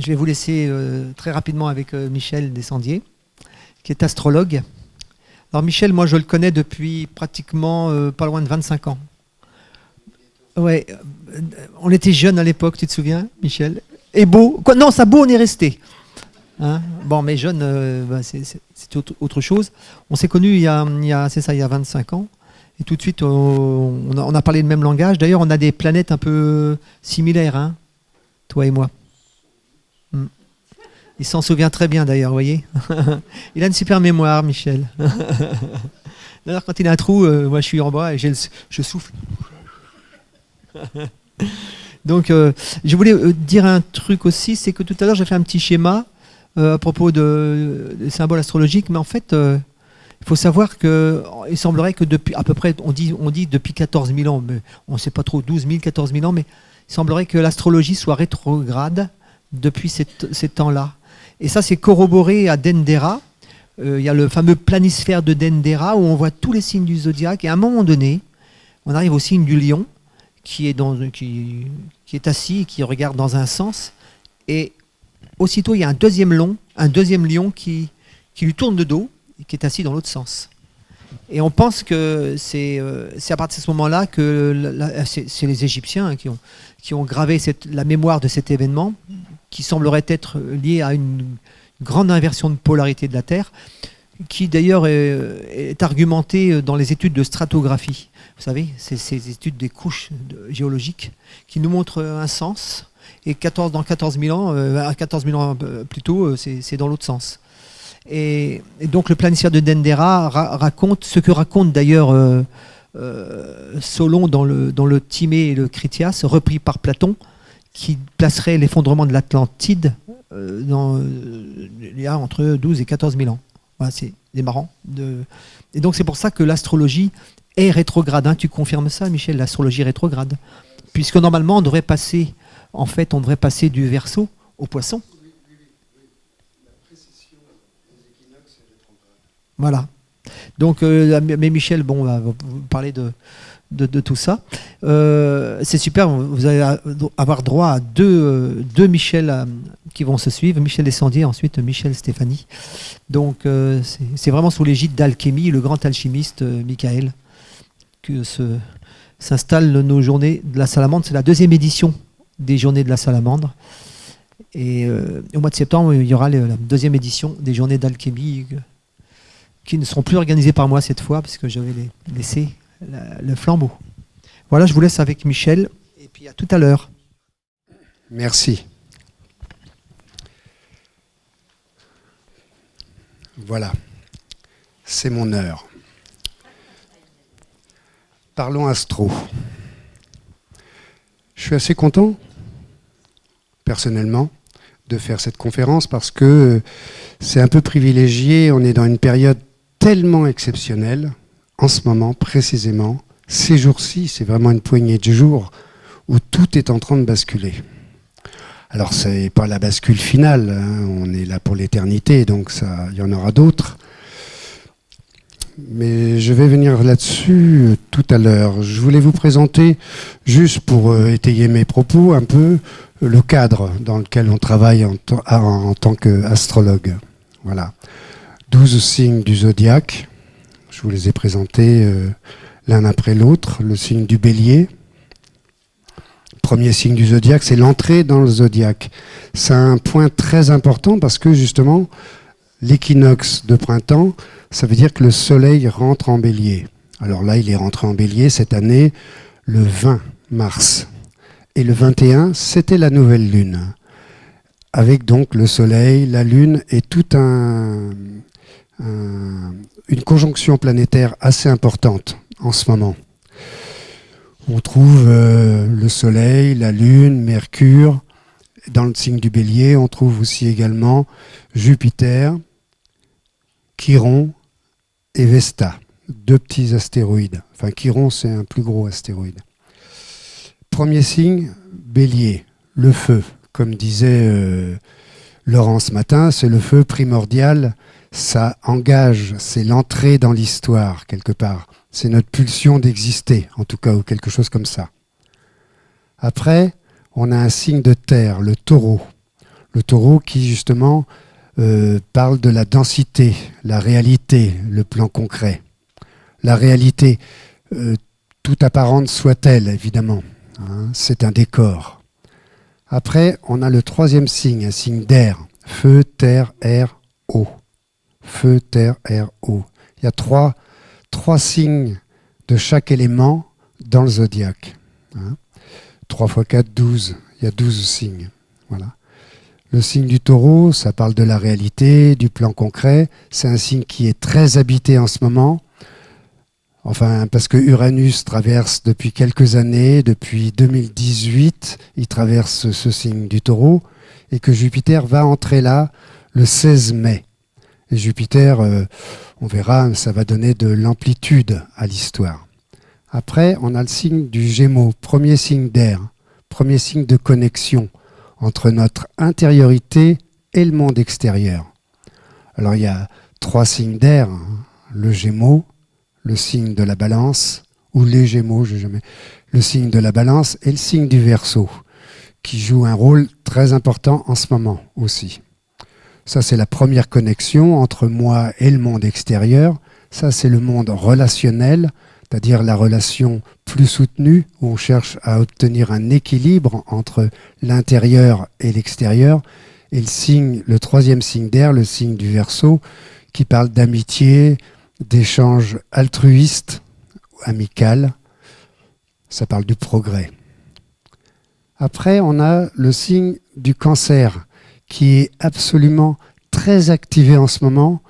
je vais vous laisser très rapidement avec Michel Descendier, qui est astrologue. Alors Michel, moi je le connais depuis pratiquement pas loin de 25 ans. Ouais, on était jeunes à l'époque, tu te souviens, Michel? Et beau. Quoi, non, ça beau, on est resté. Hein, bon, mais jeune, c'est autre chose. On s'est connus c'est ça, il y a 25 ans. Et tout de suite, on a parlé le même langage. D'ailleurs, on a des planètes un peu similaires, hein, toi et moi. Il s'en souvient très bien, d'ailleurs, vous voyez. Il a une super mémoire, Michel. D'ailleurs, quand il a un trou, moi je suis en bas et je souffle. Donc, je voulais dire un truc aussi, c'est que tout à l'heure, j'ai fait un petit schéma à propos des symboles astrologiques, mais en fait, il faut savoir qu'il semblerait que depuis, à peu près, on dit depuis 14 000 ans, mais on ne sait pas trop, 12 000, 14 000 ans, mais il semblerait que l'astrologie soit rétrograde depuis ces temps-là. Et ça, c'est corroboré à Dendera. Il y a le fameux planisphère de Dendera où on voit tous les signes du zodiaque. Et à un moment donné, on arrive au signe du lion qui est assis et qui regarde dans un sens. Et aussitôt, il y a un deuxième lion qui lui tourne le dos et qui est assis dans l'autre sens. Et on pense que c'est à partir de ce moment-là que c'est les Égyptiens hein, qui ont gravé la mémoire de cet événement, qui semblerait être lié à une grande inversion de polarité de la Terre, qui d'ailleurs est argumentée dans les études de stratographie. Vous savez, c'est ces études des couches géologiques qui nous montrent un sens, et dans 14 000 ans plus tôt, c'est dans l'autre sens. Et donc le planisphère de Dendera raconte ce que raconte d'ailleurs Solon dans le Timée et le Critias, repris par Platon, qui placerait l'effondrement de l'Atlantide il y a entre 12 et 14 000 ans. Voilà, c'est marrant. Et donc c'est pour ça que l'astrologie est rétrograde. Hein. Tu confirmes ça, Michel, l'astrologie rétrograde? Puisque normalement, on devrait passer du Verseau au Poisson. La précession des équinoxes est rétrograde. Voilà. Donc, mais Michel, bon, on va vous parler de tout ça. C'est super, vous allez avoir droit à deux Michel qui vont se suivre, Michel Descendier, ensuite Michel Stéphanie. Donc c'est vraiment sous l'égide d'Alchimie, le grand alchimiste Michael, que s'installent nos journées de la salamandre. C'est la 2e édition des journées de la salamandre. Et au mois de septembre, il y aura la 2e édition des journées d'Alchimie qui ne seront plus organisées par moi cette fois, parce que je vais laisser le flambeau. Voilà, je vous laisse avec Michel, et puis à tout à l'heure. Merci. Voilà, c'est mon heure. Parlons astro. Je suis assez content, personnellement, de faire cette conférence parce que c'est un peu privilégié. On est dans une période tellement exceptionnelle, en ce moment précisément, ces jours-ci, c'est vraiment une poignée de jours où tout est en train de basculer. Alors ce n'est pas la bascule finale, hein, on est là pour l'éternité, donc il y en aura d'autres. Mais je vais venir là-dessus tout à l'heure. Je voulais vous présenter, juste pour étayer mes propos, un peu le cadre dans lequel on travaille en tant qu'astrologue. Voilà. 12 signes du zodiaque. Je vous les ai présentés l'un après l'autre. Le signe du Bélier. Premier signe du zodiaque, c'est l'entrée dans le zodiaque. C'est un point très important parce que justement, l'équinoxe de printemps, ça veut dire que le soleil rentre en bélier. Alors là, il est rentré en bélier cette année le 20 mars. Et le 21, c'était la nouvelle lune. Avec donc le soleil, la lune et tout une conjonction planétaire assez importante en ce moment. On trouve le soleil, la lune, Mercure. Dans le signe du Bélier, on trouve aussi également Jupiter, Chiron et Vesta, 2 petits astéroïdes. Enfin, Chiron, c'est un plus gros astéroïde. Premier signe, Bélier, le feu. Comme disait Laurent ce matin, c'est le feu primordial. Ça engage, c'est l'entrée dans l'histoire, quelque part. C'est notre pulsion d'exister, en tout cas, ou quelque chose comme ça. Après, on a un signe de terre, le taureau. Le taureau qui justement parle de la densité, la réalité, le plan concret. La réalité, toute apparente soit-elle, évidemment, hein, c'est un décor. Après, on a le troisième signe, un signe d'air. Feu, terre, air, eau. Feu, terre, air, eau. Il y a trois signes de chaque élément dans le zodiaque. Hein. 3 x 4, 12. Il y a 12 signes. Voilà. Le signe du taureau, ça parle de la réalité, du plan concret. C'est un signe qui est très habité en ce moment. Enfin, parce que Uranus traverse depuis quelques années, depuis 2018, il traverse ce signe du taureau, et que Jupiter va entrer là le 16 mai. Et Jupiter, on verra, ça va donner de l'amplitude à l'histoire. Après, on a le signe du Gémeaux, premier signe d'air, premier signe de connexion entre notre intériorité et le monde extérieur. Alors, il y a 3 signes d'air, hein, le Gémeaux, le signe de la Balance, ou les Gémeaux, le signe de la Balance et le signe du Verseau, qui joue un rôle très important en ce moment aussi. Ça, c'est la première connexion entre moi et le monde extérieur. Ça, c'est le monde relationnel, c'est-à-dire la relation plus soutenue, où on cherche à obtenir un équilibre entre l'intérieur et l'extérieur. Et le troisième signe d'air, le signe du Verseau, qui parle d'amitié, d'échanges altruistes, amical. Ça parle du progrès. Après, on a le signe du Cancer, qui est absolument très activé en ce moment.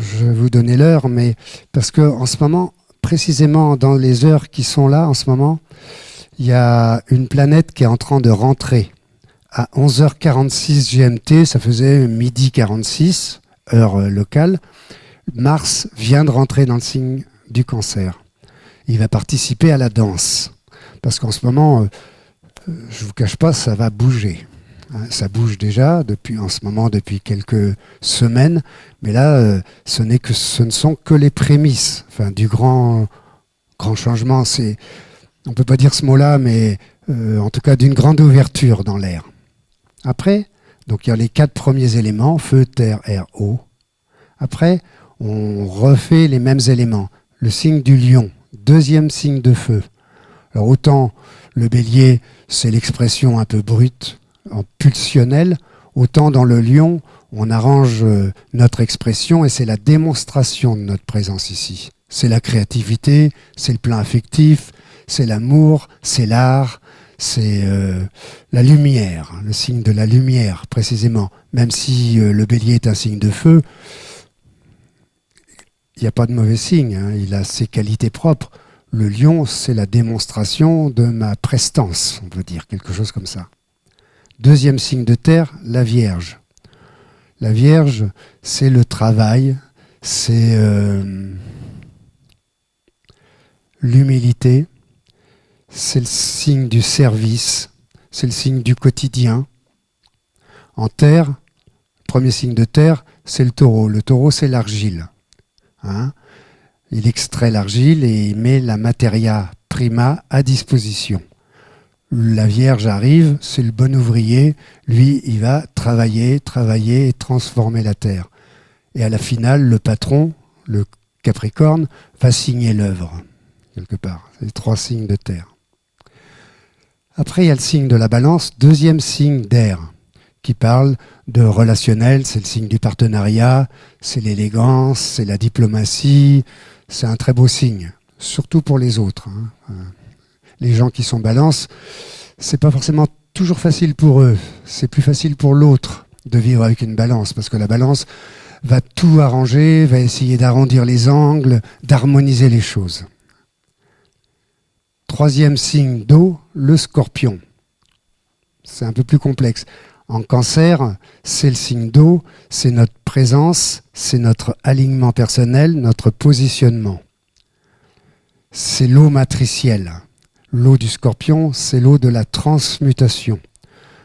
Je vais vous donner l'heure, mais parce qu'en ce moment, précisément dans les heures qui sont là en ce moment, il y a une planète qui est en train de rentrer. À 11h46 GMT, ça faisait midi 46, heure locale. Mars vient de rentrer dans le signe du Cancer. Il va participer à la danse. Parce qu'en ce moment, je ne vous cache pas, ça va bouger. Ça bouge déjà depuis quelques semaines, mais là, ce ne sont que les prémices du grand changement. On ne peut pas dire ce mot-là, mais en tout cas d'une grande ouverture dans l'air. Après, donc il y a les 4 premiers éléments, feu, terre, air, eau. Après, on refait les mêmes éléments. Le signe du lion, deuxième signe de feu. Alors autant le bélier, c'est l'expression un peu brute, en pulsionnel, autant dans le lion, on arrange notre expression et c'est la démonstration de notre présence ici. C'est la créativité, c'est le plan affectif, c'est l'amour, c'est l'art, c'est la lumière, le signe de la lumière précisément. Même si le bélier est un signe de feu, il n'y a pas de mauvais signe, hein, il a ses qualités propres. Le lion, c'est la démonstration de ma prestance, on peut dire, quelque chose comme ça. Deuxième signe de terre, la Vierge. La Vierge, c'est le travail, c'est l'humilité, c'est le signe du service, c'est le signe du quotidien. En terre, premier signe de terre, c'est le taureau. Le taureau, c'est l'argile. Hein? Il extrait l'argile et il met la materia prima à disposition. La Vierge arrive, c'est le bon ouvrier. Lui, il va travailler et transformer la terre. Et à la finale, le patron, le Capricorne, va signer l'œuvre, quelque part. C'est les 3 signes de terre. Après, il y a le signe de la Balance, deuxième signe d'air, qui parle de relationnel. C'est le signe du partenariat, c'est l'élégance, c'est la diplomatie. C'est un très beau signe, surtout pour les autres. Hein. Les gens qui sont Balance, c'est pas forcément toujours facile pour eux. C'est plus facile pour l'autre de vivre avec une Balance, parce que la Balance va tout arranger, va essayer d'arrondir les angles, d'harmoniser les choses. Troisième signe d'eau, le Scorpion. C'est un peu plus complexe. En Cancer, c'est le signe d'eau, c'est notre présence, c'est notre alignement personnel, notre positionnement. C'est l'eau matricielle. L'eau du Scorpion, c'est l'eau de la transmutation.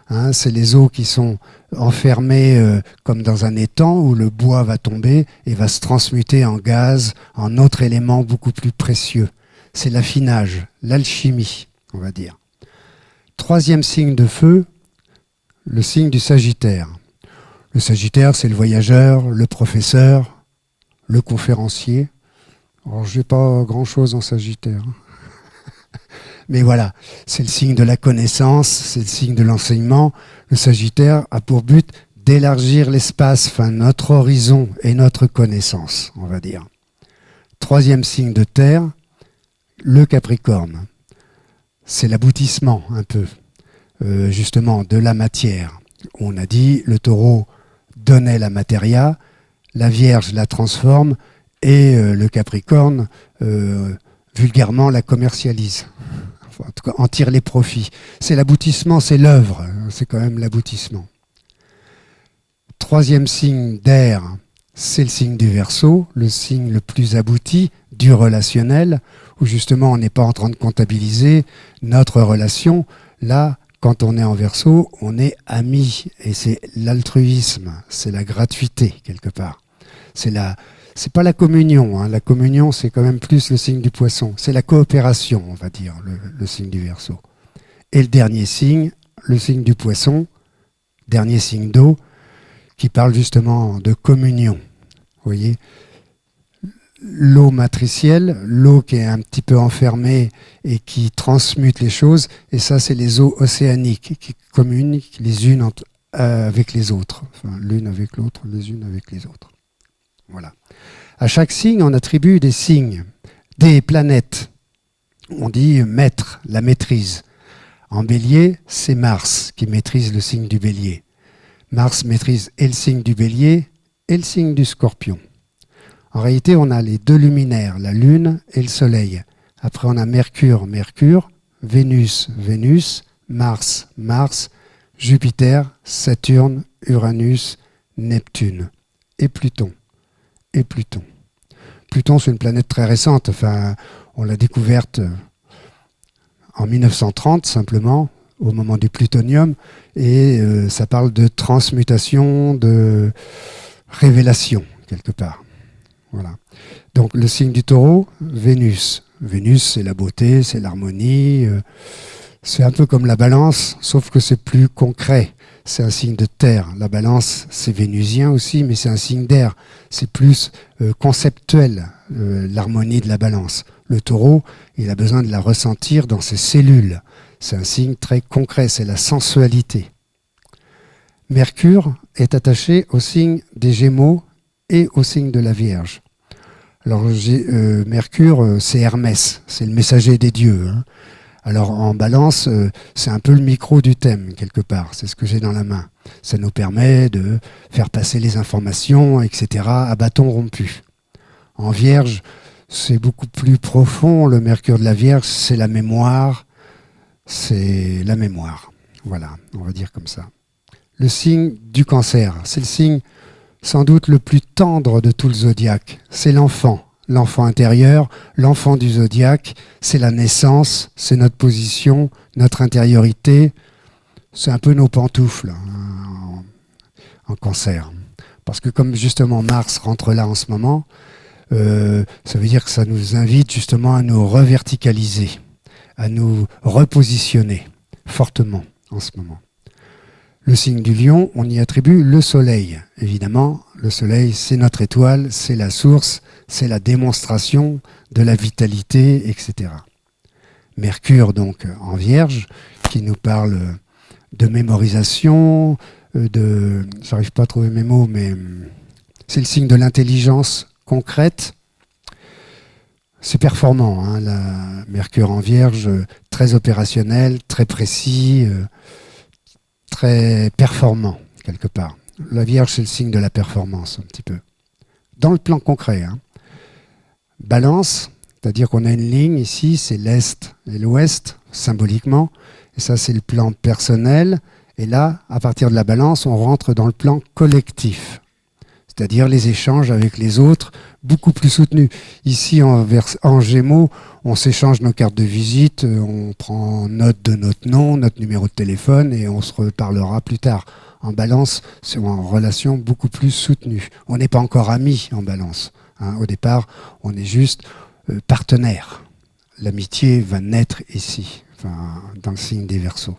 Hein, c'est les eaux qui sont enfermées comme dans un étang où le bois va tomber et va se transmuter en gaz, en autre élément beaucoup plus précieux. C'est l'affinage, l'alchimie, on va dire. Troisième signe de feu, le signe du Sagittaire. Le Sagittaire, c'est le voyageur, le professeur, le conférencier. Alors, je n'ai pas grand-chose en Sagittaire. Mais voilà, c'est le signe de la connaissance, c'est le signe de l'enseignement. Le Sagittaire a pour but d'élargir l'espace, enfin notre horizon et notre connaissance, on va dire. Troisième signe de terre, le Capricorne. C'est l'aboutissement un peu, justement, de la matière. On a dit, le Taureau donnait la matéria, la Vierge la transforme et le Capricorne, vulgairement, la commercialise. Enfin, en tout cas, en tire les profits. C'est l'aboutissement, c'est l'œuvre, c'est quand même l'aboutissement. Troisième signe d'air, c'est le signe du Verseau, le signe le plus abouti du relationnel, où justement on n'est pas en train de comptabiliser notre relation. Là, quand on est en Verseau, on est amis, et c'est l'altruisme, c'est la gratuité quelque part. C'est pas la communion, hein. La communion c'est quand même plus le signe du Poisson, c'est la coopération, on va dire, le signe du Verseau. Et le dernier signe, le signe du Poisson, dernier signe d'eau, qui parle justement de communion. Vous voyez, l'eau matricielle, l'eau qui est un petit peu enfermée et qui transmute les choses, et ça c'est les eaux océaniques qui communiquent les unes avec les autres, enfin l'une avec l'autre, les unes avec les autres. Voilà. À chaque signe, on attribue des signes, des planètes. On dit maître, la maîtrise. En Bélier, c'est Mars qui maîtrise le signe du Bélier. Mars maîtrise et le signe du Bélier et le signe du Scorpion. En réalité, on a les deux luminaires, la Lune et le Soleil. Après, on a Mercure, Mercure, Vénus, Vénus, Mars, Mars, Jupiter, Saturne, Uranus, Neptune et Pluton. Et Pluton. Pluton, c'est une planète très récente. Enfin, on l'a découverte en 1930, simplement, au moment du plutonium. Et ça parle de transmutation, de révélation, quelque part. Voilà. Donc, le signe du Taureau, Vénus. Vénus, c'est la beauté, c'est l'harmonie. C'est un peu comme la Balance, sauf que c'est plus concret. C'est un signe de terre. La Balance, c'est vénusien aussi, mais c'est un signe d'air. C'est plus conceptuel, l'harmonie de la Balance. Le Taureau, il a besoin de la ressentir dans ses cellules. C'est un signe très concret, c'est la sensualité. Mercure est attaché au signe des Gémeaux et au signe de la Vierge. Alors, Mercure, c'est Hermès, c'est le messager des dieux, hein. Alors en Balance, c'est un peu le micro du thème, quelque part. C'est ce que j'ai dans la main. Ça nous permet de faire passer les informations, etc., à bâton rompu. En Vierge, c'est beaucoup plus profond. Le Mercure de la Vierge, c'est la mémoire. C'est la mémoire. Voilà, on va dire comme ça. Le signe du Cancer, c'est le signe sans doute le plus tendre de tout le zodiaque. C'est l'enfant. L'enfant intérieur, l'enfant du zodiaque, c'est la naissance, c'est notre position, notre intériorité. C'est un peu nos pantoufles, hein, en Cancer. Parce que comme justement Mars rentre là en ce moment, ça veut dire que ça nous invite justement à nous reverticaliser, à nous repositionner fortement en ce moment. Le signe du Lion, on y attribue le Soleil. Évidemment, le Soleil, c'est notre étoile, c'est la source, c'est la démonstration de la vitalité, etc. Mercure, donc, en Vierge, qui nous parle de mémorisation, j'arrive pas à trouver mes mots, mais c'est le signe de l'intelligence concrète. C'est performant, hein, la Mercure en Vierge, très opérationnel, très précis, très performant, quelque part. La Vierge, c'est le signe de la performance, un petit peu. Dans le plan concret, hein. Balance, c'est-à-dire qu'on a une ligne ici, c'est l'Est et l'Ouest, symboliquement. Et ça, c'est le plan personnel. Et là, à partir de la Balance, on rentre dans le plan collectif. C'est-à-dire les échanges avec les autres, beaucoup plus soutenus. Ici, en Gémeaux, on s'échange nos cartes de visite, on prend note de notre nom, notre numéro de téléphone et on se reparlera plus tard. En Balance, c'est en relation beaucoup plus soutenue. On n'est pas encore amis en Balance, hein. Au départ, on est juste partenaires. L'amitié va naître ici, enfin, dans le signe des Verseaux.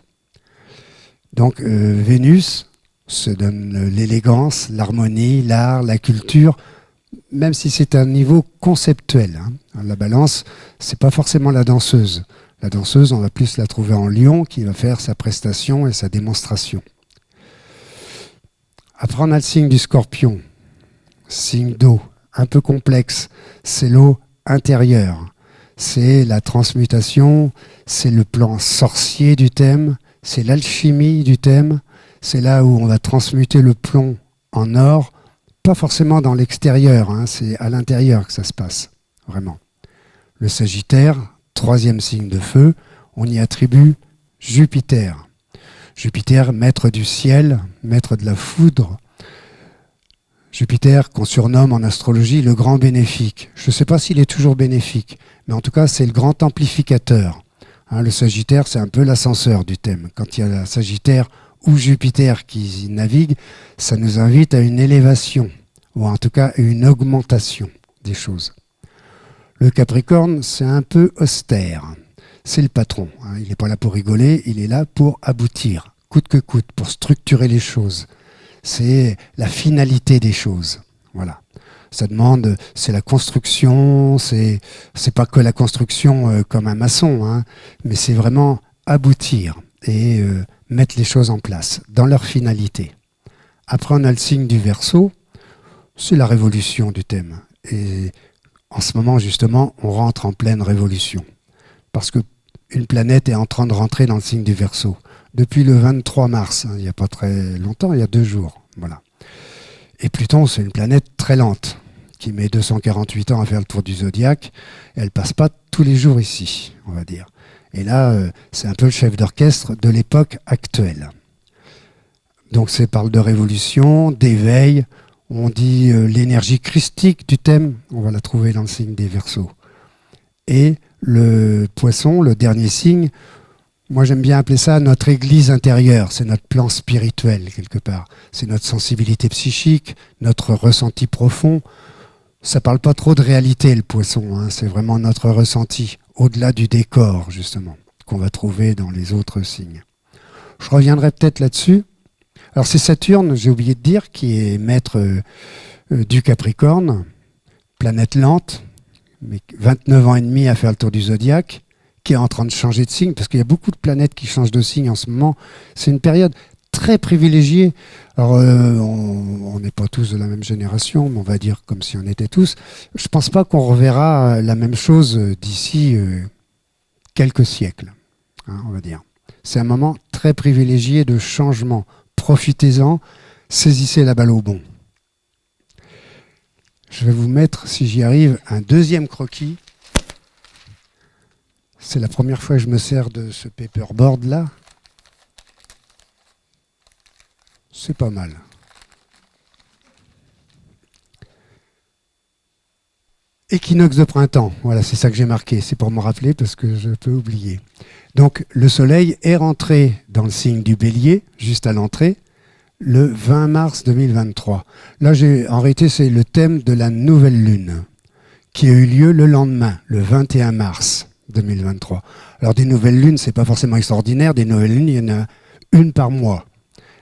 Donc Vénus se donne l'élégance, l'harmonie, l'art, la culture, même si c'est un niveau conceptuel. La Balance, c'est pas forcément la danseuse. La danseuse, on va plus la trouver en lion qui va faire sa prestation et sa démonstration. Après, on a le signe du Scorpion, signe d'eau, un peu complexe. C'est l'eau intérieure. C'est la transmutation, c'est le plan sorcier du thème, c'est l'alchimie du thème. C'est là où on va transmuter le plomb en or, pas forcément dans l'extérieur, c'est à l'intérieur que ça se passe, vraiment. Le Sagittaire, troisième signe de feu, on y attribue Jupiter. Jupiter, maître du ciel, maître de la foudre. Jupiter, qu'on surnomme en astrologie le grand bénéfique. Je ne sais pas s'il est toujours bénéfique, mais en tout cas, c'est le grand amplificateur. Le Sagittaire, c'est un peu l'ascenseur du thème. Quand il y a la Sagittaire ou Jupiter qui navigue, ça nous invite à une élévation, ou en tout cas à une augmentation des choses. Le Capricorne, c'est un peu austère. C'est le patron. Il n'est pas là pour rigoler, il est là pour aboutir, coûte que coûte, pour structurer les choses. C'est la finalité des choses. Voilà. Ça demande, c'est la construction, c'est pas que la construction comme un maçon, mais c'est vraiment aboutir et mettre les choses en place dans leur finalité. Après, on a le signe du Verseau, c'est la révolution du thème. Et en ce moment, justement, on rentre en pleine révolution. Parce qu'une planète est en train de rentrer dans le signe du Verseau. Depuis le 23 mars, il n'y a pas très longtemps, il y a 2 jours. Voilà. Et Pluton, c'est une planète très lente, qui met 248 ans à faire le tour du zodiaque. Elle ne passe pas tous les jours ici, on va dire. Et là, c'est un peu le chef d'orchestre de l'époque actuelle. Donc, ça parle de révolution, d'éveil. On dit l'énergie christique du thème. On va la trouver dans le signe des Verseaux. Et le Poisson, le dernier signe, moi j'aime bien appeler ça notre église intérieure. C'est notre plan spirituel, quelque part. C'est notre sensibilité psychique, notre ressenti profond. Ça parle pas trop de réalité, le Poisson. C'est vraiment notre ressenti, au-delà du décor, justement, qu'on va trouver dans les autres signes. Je reviendrai peut-être là-dessus. Alors c'est Saturne, j'ai oublié de dire, qui est maître du Capricorne, planète lente, mais 29 ans et demi à faire le tour du zodiaque, qui est en train de changer de signe, parce qu'il y a beaucoup de planètes qui changent de signe en ce moment. C'est une période très privilégiée. Alors on n'est pas tous de la même génération, mais on va dire comme si on était tous. Je ne pense pas qu'on reverra la même chose d'ici quelques siècles, on va dire. C'est un moment très privilégié de changement. Profitez-en, saisissez la balle au bon. Je vais vous mettre, si j'y arrive, un deuxième croquis. C'est la première fois que je me sers de ce paperboard-là. C'est pas mal. Équinoxe de printemps, voilà, c'est ça que j'ai marqué. C'est pour me rappeler parce que je peux oublier. Donc, le soleil est rentré dans le signe du Bélier, juste à l'entrée, le 20 mars 2023. Là, en réalité, c'est le thème de la nouvelle lune, qui a eu lieu le lendemain, le 21 mars 2023. Alors, des nouvelles lunes, c'est pas forcément extraordinaire. Des nouvelles lunes, il y en a une par mois.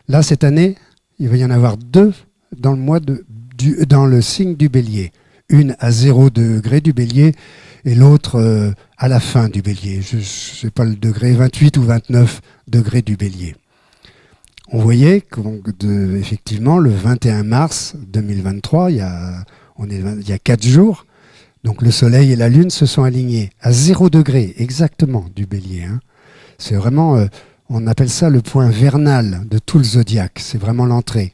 Là, cette année, il va y en avoir 2 dans le signe du Bélier. Une à 0 degré du Bélier et l'autre à la fin du Bélier. Je ne sais pas le degré, 28 ou 29 degrés du Bélier. On voyait effectivement le 21 mars 2023, il y a 4 jours, donc le Soleil et la Lune se sont alignés à 0 degré exactement du Bélier. C'est vraiment, on appelle ça le point vernal de tout le zodiaque, c'est vraiment l'entrée.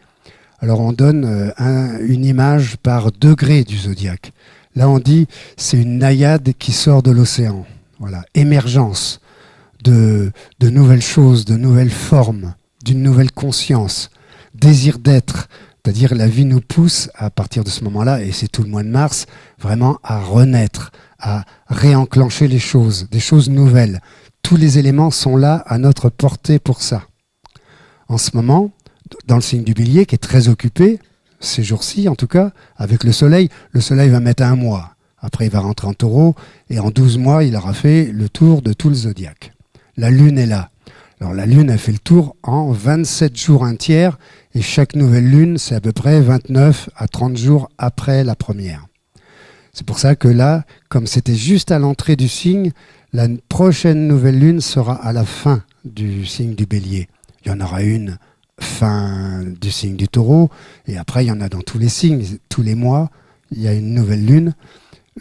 Alors on donne une image par degré du zodiaque. Là on dit c'est une naïade qui sort de l'océan. Voilà, émergence de nouvelles choses, de nouvelles formes, d'une nouvelle conscience, désir d'être. C'est-à-dire la vie nous pousse à partir de ce moment-là, et c'est tout le mois de mars, vraiment à renaître, à réenclencher les choses, des choses nouvelles. Tous les éléments sont là à notre portée pour ça. En ce moment, dans le signe du Bélier, qui est très occupé, ces jours-ci en tout cas, avec le Soleil va mettre 1 mois. Après, il va rentrer en Taureau, et en 12 mois, il aura fait le tour de tout le zodiaque. La Lune est là. Alors la Lune a fait le tour en 27 jours un tiers, et chaque nouvelle Lune, c'est à peu près 29 à 30 jours après la première. C'est pour ça que là, comme c'était juste à l'entrée du signe, la prochaine nouvelle Lune sera à la fin du signe du Bélier. Il y en aura une fin du signe du Taureau, et après il y en a dans tous les signes, tous les mois, il y a une nouvelle Lune.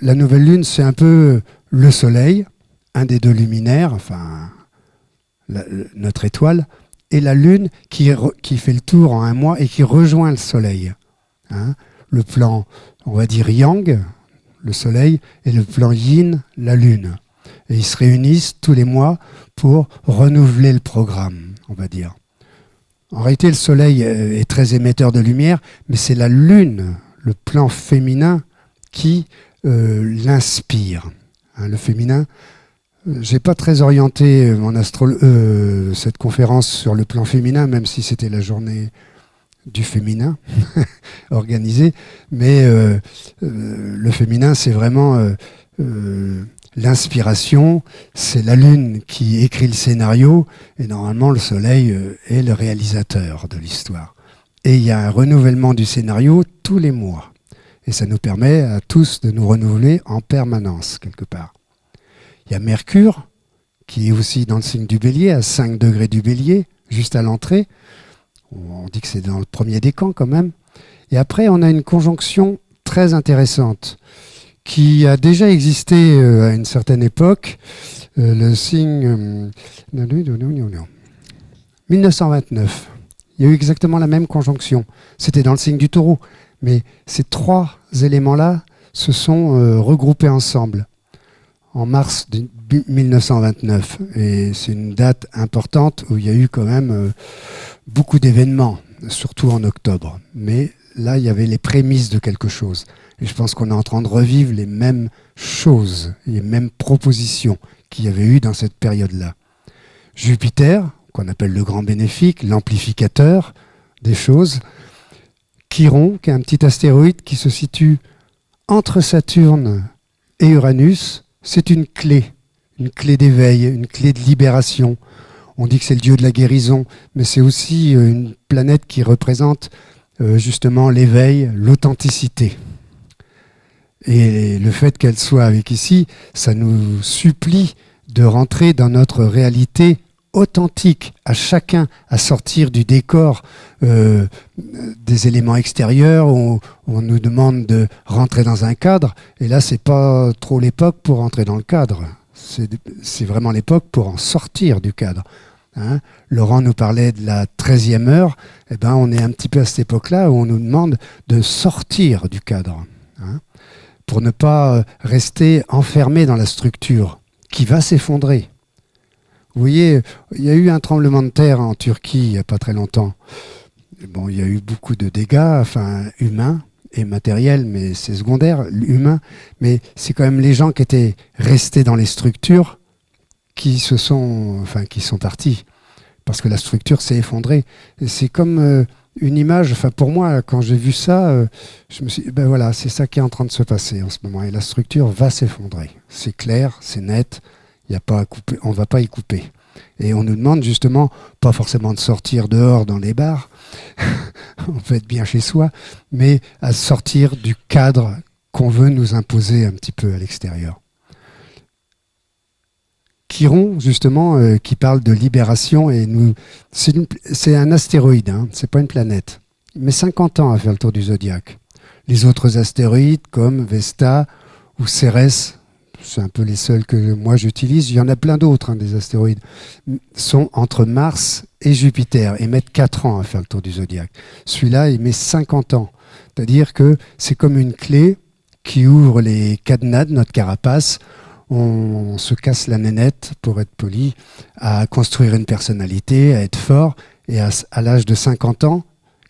La nouvelle Lune, c'est un peu le Soleil, un des deux luminaires, enfin notre étoile, et la Lune qui fait le tour en un mois et qui rejoint le Soleil. Hein, le plan, on va dire Yang, le Soleil, et le plan Yin, la Lune. Et ils se réunissent tous les mois pour renouveler le programme, on va dire. En réalité, le Soleil est très émetteur de lumière, mais c'est la Lune, le plan féminin, qui l'inspire. Hein, le féminin, j'ai pas très orienté cette conférence sur le plan féminin, même si c'était la journée du féminin organisée, mais le féminin, c'est vraiment l'inspiration, c'est la Lune qui écrit le scénario, et normalement le Soleil est le réalisateur de l'histoire. Et il y a un renouvellement du scénario tous les mois. Et ça nous permet à tous de nous renouveler en permanence, quelque part. Il y a Mercure, qui est aussi dans le signe du Bélier, à 5 degrés du Bélier, juste à l'entrée. On dit que c'est dans le premier décan quand même. Et après, on a une conjonction très intéressante qui a déjà existé à une certaine époque. Le signe 1929. Il y a eu exactement la même conjonction. C'était dans le signe du Taureau. Mais ces trois éléments-là se sont regroupés ensemble en mars 1929. Et c'est une date importante où il y a eu quand même beaucoup d'événements, surtout en octobre. Mais là, il y avait les prémices de quelque chose. Et je pense qu'on est en train de revivre les mêmes choses, les mêmes propositions qu'il y avait eu dans cette période-là. Jupiter, qu'on appelle le grand bénéfique, l'amplificateur des choses. Chiron, qui est un petit astéroïde qui se situe entre Saturne et Uranus, c'est une clé d'éveil, une clé de libération. On dit que c'est le dieu de la guérison, mais c'est aussi une planète qui représente justement l'éveil, l'authenticité. Et le fait qu'elle soit avec ici, ça nous supplie de rentrer dans notre réalité authentique, à chacun à sortir du décor des éléments extérieurs où on nous demande de rentrer dans un cadre, et là c'est pas trop l'époque pour rentrer dans le cadre, c'est vraiment l'époque pour en sortir du cadre. Hein, Laurent nous parlait de la 13e heure, eh ben on est un petit peu à cette époque-là où on nous demande de sortir du cadre, hein, pour ne pas rester enfermé dans la structure qui va s'effondrer. Vous voyez, il y a eu un tremblement de terre en Turquie il n'y a pas très longtemps. Bon, il y a eu beaucoup de dégâts, enfin humains et matériels, mais c'est secondaire, humain. Mais c'est quand même les gens qui étaient restés dans les structures qui sont partis, parce que la structure s'est effondrée. Et c'est comme une image. Enfin, pour moi, quand j'ai vu ça, je me suis dit, ben voilà, c'est ça qui est en train de se passer en ce moment. Et la structure va s'effondrer. C'est clair, c'est net. Il y a pas à couper, on ne va pas y couper. Et on nous demande justement, pas forcément de sortir dehors dans les bars, on peut être bien chez soi, mais à sortir du cadre qu'on veut nous imposer un petit peu à l'extérieur. Chiron, justement, qui parle de libération, et c'est un astéroïde, hein, c'est pas une planète. Il met 50 ans à faire le tour du zodiaque. Les autres astéroïdes, comme Vesta ou Cérès, c'est un peu les seuls que moi j'utilise, il y en a plein d'autres, hein, des astéroïdes, sont entre Mars et Jupiter et mettent 4 ans à faire le tour du zodiaque. Celui-là, il met 50 ans. C'est-à-dire que c'est comme une clé qui ouvre les cadenas de notre carapace. On se casse la nénette, pour être poli, à construire une personnalité, à être fort. Et à l'âge de 50 ans,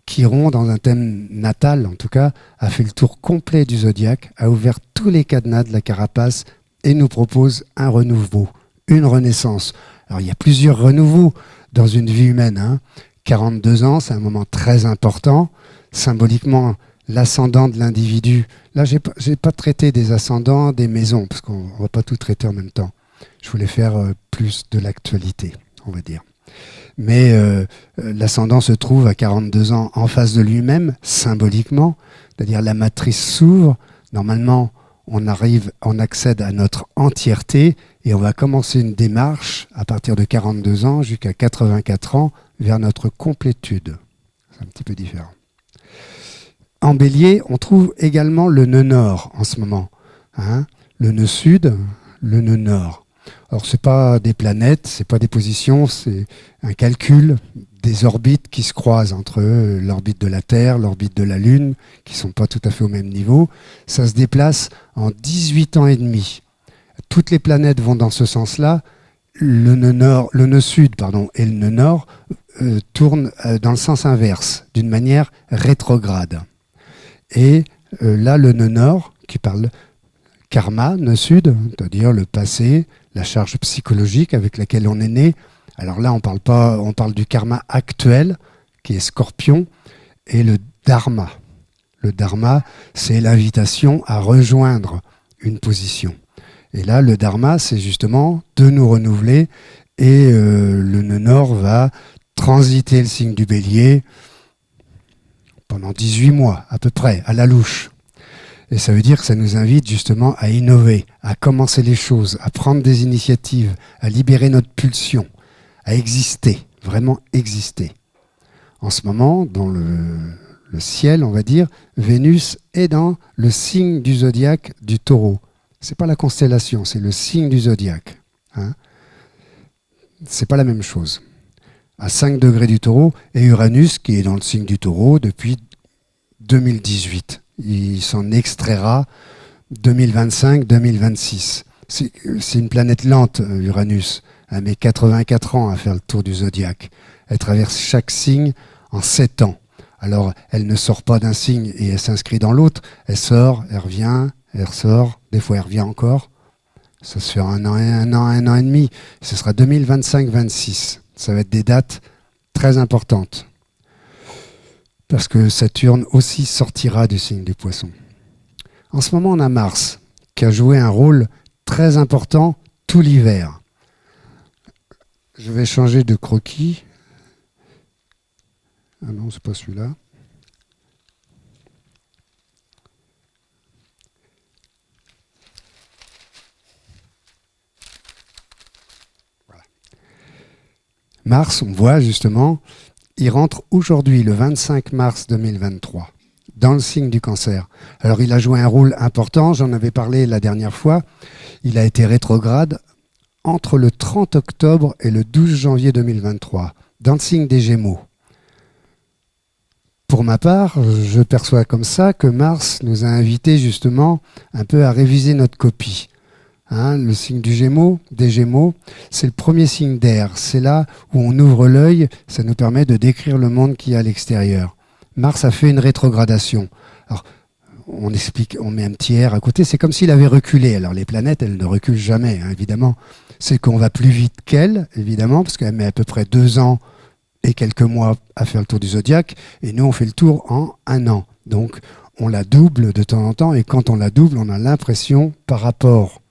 Chiron, dans un thème natal en tout cas, a fait le tour complet du zodiaque, a ouvert tous les cadenas de la carapace et nous propose un renouveau, une renaissance. Alors il y a plusieurs renouveaux dans une vie humaine. Hein. 42 ans, c'est un moment très important. Symboliquement, l'ascendant de l'individu. Là, j'ai pas traité des ascendants, des maisons, parce qu'on ne va pas tout traiter en même temps. Je voulais faire plus de l'actualité, on va dire. Mais l'ascendant se trouve à 42 ans en face de lui-même, symboliquement, c'est-à-dire la matrice s'ouvre. Normalement, on accède à notre entièreté et on va commencer une démarche à partir de 42 ans jusqu'à 84 ans vers notre complétude. C'est un petit peu différent. En Bélier, on trouve également le nœud nord en ce moment. Le nœud sud, le nœud nord. Alors, ce n'est pas des planètes, ce n'est pas des positions, c'est un calcul des orbites qui se croisent entre l'orbite de la Terre, l'orbite de la Lune, qui ne sont pas tout à fait au même niveau. Ça se déplace en 18 ans et demi. Toutes les planètes vont dans ce sens-là. Le nœud sud et le nœud nord tournent dans le sens inverse, d'une manière rétrograde. Et là, le nœud nord, qui parle karma, nœud sud, c'est-à-dire le passé, la charge psychologique avec laquelle on est né. Alors là, on parle du karma actuel, qui est Scorpion, et le dharma. Le dharma, c'est l'invitation à rejoindre une position. Et là, le dharma, c'est justement de nous renouveler, et le nœud nord va transiter le signe du Bélier pendant 18 mois, à peu près, à la louche. Et ça veut dire que ça nous invite justement à innover, à commencer les choses, à prendre des initiatives, à libérer notre pulsion, à exister, vraiment exister. En ce moment, dans le ciel, on va dire, Vénus est dans le signe du zodiaque du Taureau. C'est pas la constellation, c'est le signe du zodiaque. C'est pas la même chose. À 5 degrés du Taureau, et Uranus qui est dans le signe du Taureau depuis 2018. Il s'en extraira 2025-2026. C'est une planète lente, Uranus. Elle met 84 ans à faire le tour du zodiaque. Elle traverse chaque signe en 7 ans. Alors, elle ne sort pas d'un signe et elle s'inscrit dans l'autre. Elle sort, elle revient, elle ressort. Des fois, elle revient encore. Ça se fait un an et demi. Ce sera 2025-26. Ça va être des dates très importantes. Parce que Saturne aussi sortira du signe du Poisson. En ce moment, on a Mars, qui a joué un rôle très important tout l'hiver. Je vais changer de croquis. Ah non, c'est pas celui-là. Voilà. Mars, on voit justement, il rentre aujourd'hui, le 25 mars 2023, dans le signe du Cancer. Alors, il a joué un rôle important, j'en avais parlé la dernière fois. Il a été rétrograde entre le 30 octobre et le 12 janvier 2023, dans le signe des Gémeaux. Pour ma part, je perçois comme ça que Mars nous a invités justement un peu à réviser notre copie. Le signe des Gémeaux, c'est le premier signe d'air. C'est là où on ouvre l'œil, ça nous permet de décrire le monde qui est à l'extérieur. Mars a fait une rétrogradation. Alors, on explique, on met un petit R à côté, c'est comme s'il avait reculé. Alors les planètes, elles ne reculent jamais, évidemment. C'est qu'on va plus vite qu'elle, évidemment, parce qu'elle met à peu près 2 ans et quelques mois à faire le tour du zodiaque, et nous, on fait le tour en 1 an. Donc, on la double de temps en temps, et quand on la double, on a l'impression, par rapport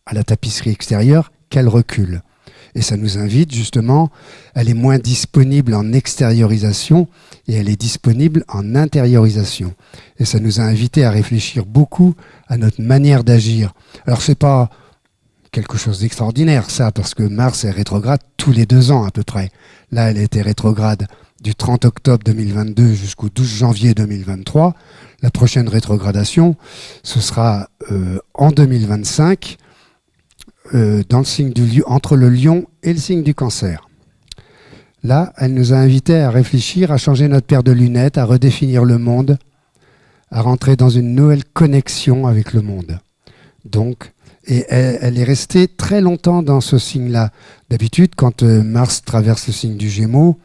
à la tapisserie extérieure, qu'elle recule. Et ça nous invite justement, elle est moins disponible en extériorisation et elle est disponible en intériorisation. Et ça nous a invité à réfléchir beaucoup à notre manière d'agir. Alors c'est pas quelque chose d'extraordinaire ça, parce que Mars est rétrograde tous les 2 ans à peu près. Là, elle était rétrograde du 30 octobre 2022 jusqu'au 12 janvier 2023. La prochaine rétrogradation, ce sera en 2025, dans le signe entre le Lion et le signe du Cancer. Là, elle nous a invités à réfléchir, à changer notre paire de lunettes, à redéfinir le monde, à rentrer dans une nouvelle connexion avec le monde. Donc, et elle est restée très longtemps dans ce signe-là. D'habitude, quand Mars traverse le signe du Gémeaux,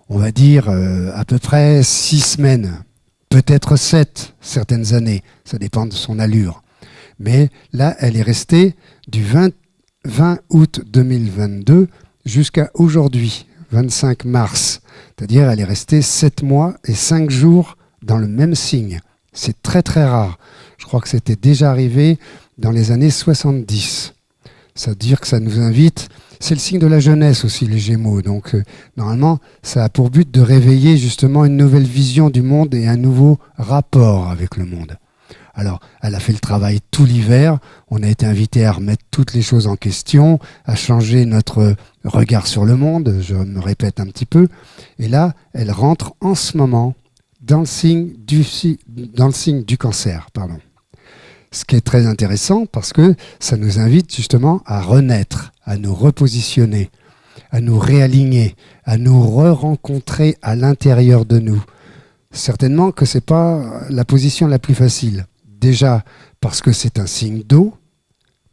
on va dire à peu près 6 semaines, peut-être 7 certaines années, ça dépend de son allure. Mais là, elle est restée du 20 août 2022 jusqu'à aujourd'hui, 25 mars. C'est-à-dire elle est restée 7 mois et 5 jours dans le même signe. C'est très très rare. Je crois que c'était déjà arrivé dans les années 70. Ça veut dire que ça nous invite, c'est le signe de la jeunesse aussi, les Gémeaux. Donc normalement, ça a pour but de réveiller justement une nouvelle vision du monde et un nouveau rapport avec le monde. Alors, elle a fait le travail tout l'hiver, on a été invité à remettre toutes les choses en question, à changer notre regard sur le monde, je me répète un petit peu, et là, elle rentre en ce moment dans le signe du Cancer. Pardon. Ce qui est très intéressant parce que ça nous invite justement à renaître, à nous repositionner, à nous réaligner, à nous re-rencontrer à l'intérieur de nous. Certainement que ce n'est pas la position la plus facile. Déjà parce que c'est un signe d'eau,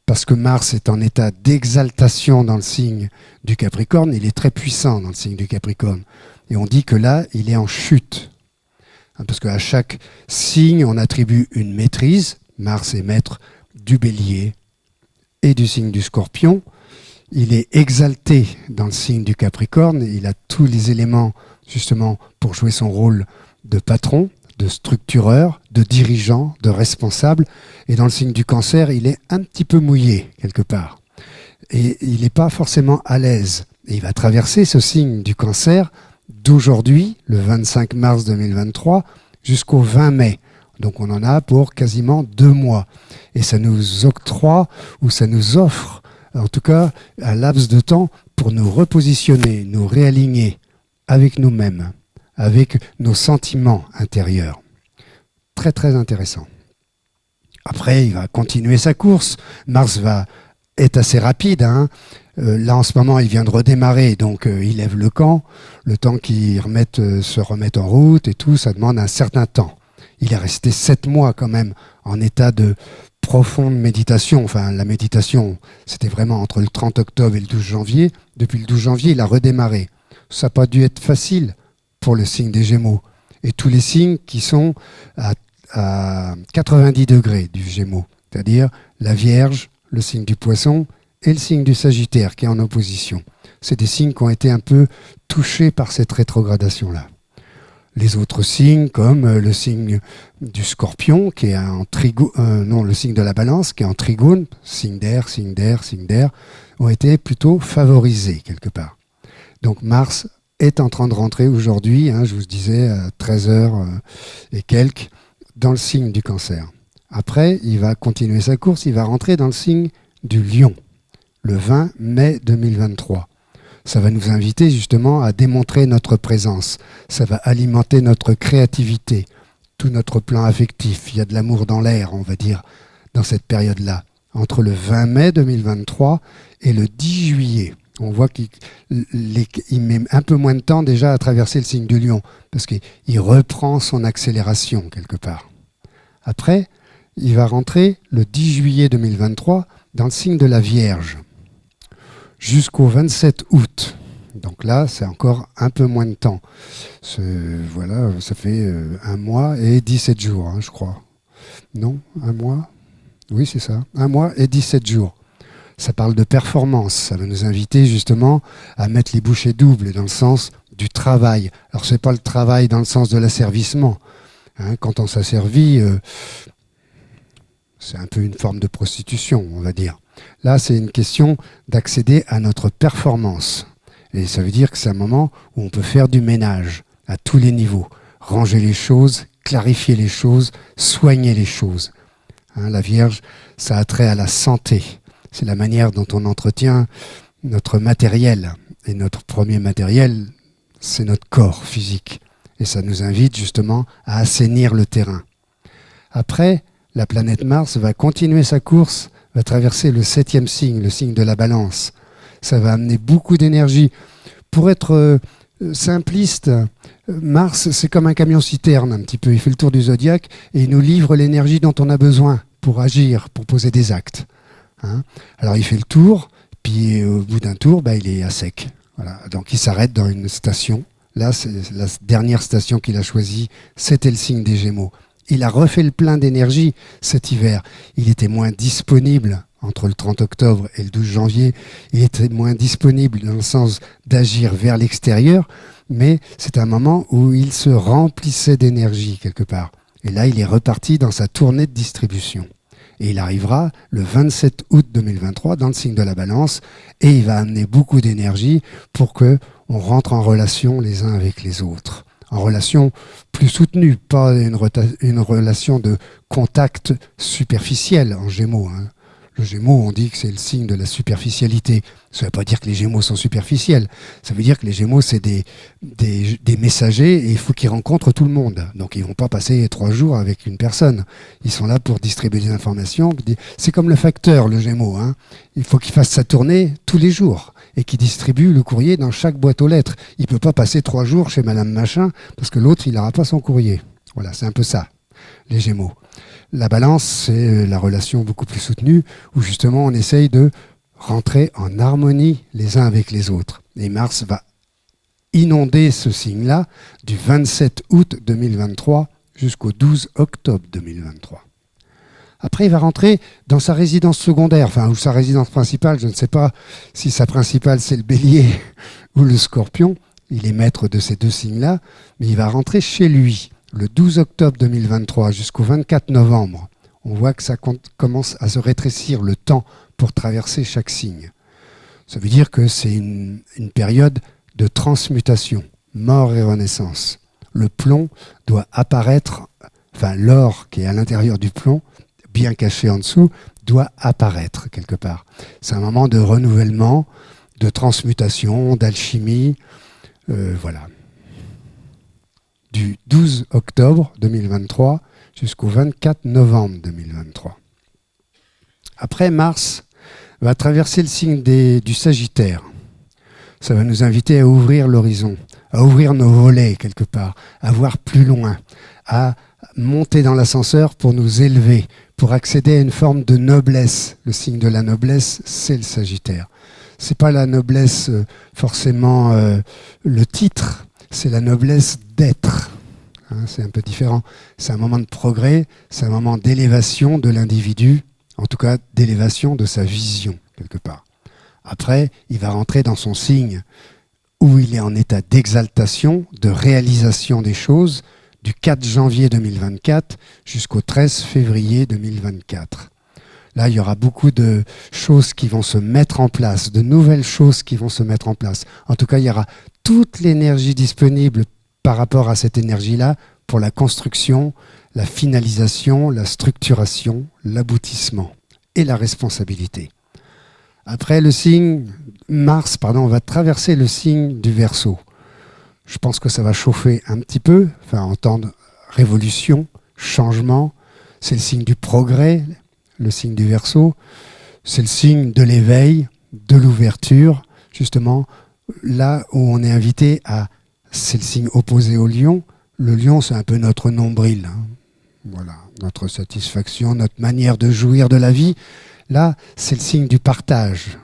parce que Mars est en état d'exaltation dans le signe du Capricorne, il est très puissant dans le signe du Capricorne. Et on dit que là, il est en chute. Parce qu'à chaque signe, on attribue une maîtrise. Mars est maître du Bélier et du signe du Scorpion. Il est exalté dans le signe du Capricorne. Il a tous les éléments justement pour jouer son rôle de patron, de structureur, de dirigeant, de responsable. Et dans le signe du Cancer, il est un petit peu mouillé quelque part. Et il n'est pas forcément à l'aise. Et il va traverser ce signe du Cancer d'aujourd'hui, le 25 mars 2023, jusqu'au 20 mai. Donc on en a pour quasiment 2 mois. Et ça nous octroie, ou ça nous offre, en tout cas, un laps de temps pour nous repositionner, nous réaligner avec nous-mêmes, avec nos sentiments intérieurs. Très très intéressant. Après, il va continuer sa course. Mars est assez rapide. Là, en ce moment, il vient de redémarrer, donc il lève le camp. Le temps qu'il se remette en route et tout, ça demande un certain temps. Il est resté 7 mois quand même en état de profonde méditation. Enfin, la méditation, c'était vraiment entre le 30 octobre et le 12 janvier. Depuis le 12 janvier, il a redémarré. Ça n'a pas dû être facile pour le signe des Gémeaux. Et tous les signes qui sont à 90 degrés du Gémeaux, c'est-à-dire la Vierge, le signe du Poisson et le signe du Sagittaire qui est en opposition. C'est des signes qui ont été un peu touchés par cette rétrogradation-là. Les autres signes, comme le signe du Scorpion, qui est en trigone, le signe de la Balance, qui est en trigone, signe d'air, ont été plutôt favorisés quelque part. Donc Mars est en train de rentrer aujourd'hui, je vous disais, à 13h et quelques, dans le signe du Cancer. Après, il va continuer sa course, il va rentrer dans le signe du Lion, le 20 mai 2023. Ça va nous inviter justement à démontrer notre présence. Ça va alimenter notre créativité, tout notre plan affectif. Il y a de l'amour dans l'air, on va dire, dans cette période-là. Entre le 20 mai 2023 et le 10 juillet. On voit qu'il met un peu moins de temps déjà à traverser le signe du Lion, parce qu'il reprend son accélération quelque part. Après, il va rentrer le 10 juillet 2023 dans le signe de la Vierge, jusqu'au 27 août. Donc là, c'est encore un peu moins de temps. Voilà, ça fait 1 mois et 17 jours, je crois. Non, 1 mois? Oui, c'est ça. 1 mois et 17 jours. Ça parle de performance. Ça va nous inviter justement à mettre les bouchées doubles dans le sens du travail. Alors, ce n'est pas le travail dans le sens de l'asservissement. Quand on s'asservit, c'est un peu une forme de prostitution, on va dire. Là, c'est une question d'accéder à notre performance. Et ça veut dire que c'est un moment où on peut faire du ménage à tous les niveaux. Ranger les choses, clarifier les choses, soigner les choses. La Vierge, ça a trait à la santé. C'est la manière dont on entretient notre matériel. Et notre premier matériel, c'est notre corps physique. Et ça nous invite justement à assainir le terrain. Après, la planète Mars va continuer sa course, va traverser le 7e signe, le signe de la Balance. Ça va amener beaucoup d'énergie. Pour être simpliste, Mars, c'est comme un camion-citerne un petit peu. Il fait le tour du zodiaque et il nous livre l'énergie dont on a besoin pour agir, pour poser des actes. Alors il fait le tour, puis au bout d'un tour, il est à sec. Voilà. Donc il s'arrête dans une station. Là, c'est la dernière station qu'il a choisie, c'était le signe des Gémeaux. Il a refait le plein d'énergie cet hiver. Il était moins disponible entre le 30 octobre et le 12 janvier. Il était moins disponible dans le sens d'agir vers l'extérieur, mais c'est un moment où il se remplissait d'énergie quelque part. Et là, il est reparti dans sa tournée de distribution. Et il arrivera le 27 août 2023 dans le signe de la Balance et il va amener beaucoup d'énergie pour que on rentre en relation les uns avec les autres. En relation plus soutenue, pas une relation de contact superficiel en Gémeaux. Le Gémeaux, on dit que c'est le signe de la superficialité. Ça ne veut pas dire que les Gémeaux sont superficiels. Ça veut dire que les Gémeaux, c'est des messagers et il faut qu'ils rencontrent tout le monde. Donc, ils ne vont pas passer 3 jours avec une personne. Ils sont là pour distribuer des informations. C'est comme le facteur, le Gémeaux. Il faut qu'il fasse sa tournée tous les jours et qu'il distribue le courrier dans chaque boîte aux lettres. Il ne peut pas passer 3 jours chez Madame Machin parce que l'autre, il n'aura pas son courrier. Voilà, c'est un peu ça, les Gémeaux. La Balance, c'est la relation beaucoup plus soutenue où justement on essaye de rentrer en harmonie les uns avec les autres. Et Mars va inonder ce signe-là du 27 août 2023 jusqu'au 12 octobre 2023. Après, il va rentrer dans sa résidence secondaire, ou sa résidence principale, je ne sais pas si sa principale c'est le Bélier ou le Scorpion. Il est maître de ces 2 signes-là, mais il va rentrer chez lui. Le 12 octobre 2023 jusqu'au 24 novembre, on voit que ça commence à se rétrécir le temps pour traverser chaque signe. Ça veut dire que c'est une période de transmutation, mort et renaissance. Le plomb doit apparaître, l'or qui est à l'intérieur du plomb, bien caché en dessous, doit apparaître quelque part. C'est un moment de renouvellement, de transmutation, d'alchimie, voilà. Du 12 octobre 2023 jusqu'au 24 novembre 2023. Après, Mars va traverser le signe du Sagittaire. Ça va nous inviter à ouvrir l'horizon, à ouvrir nos volets quelque part, à voir plus loin, à monter dans l'ascenseur pour nous élever, pour accéder à une forme de noblesse. Le signe de la noblesse, c'est le Sagittaire. C'est pas la noblesse forcément le titre, c'est la noblesse d'être. C'est un peu différent. C'est un moment de progrès, c'est un moment d'élévation de l'individu, en tout cas d'élévation de sa vision, quelque part. Après, il va rentrer dans son signe où il est en état d'exaltation, de réalisation des choses, du 4 janvier 2024 jusqu'au 13 février 2024. Là, il y aura beaucoup de choses qui vont se mettre en place, de nouvelles choses qui vont se mettre en place. En tout cas, il y aura toute l'énergie disponible par rapport à cette énergie-là pour la construction, la finalisation, la structuration, l'aboutissement et la responsabilité. Après, Mars va traverser le signe du Verseau. Je pense que ça va chauffer un petit peu, entendre révolution, changement. C'est le signe du progrès, le signe du Verseau. C'est le signe de l'éveil, de l'ouverture, justement, là où on est invité à... C'est le signe opposé au lion. Le lion, c'est un peu notre nombril. Voilà, notre satisfaction, notre manière de jouir de la vie. Là, c'est le signe du partage.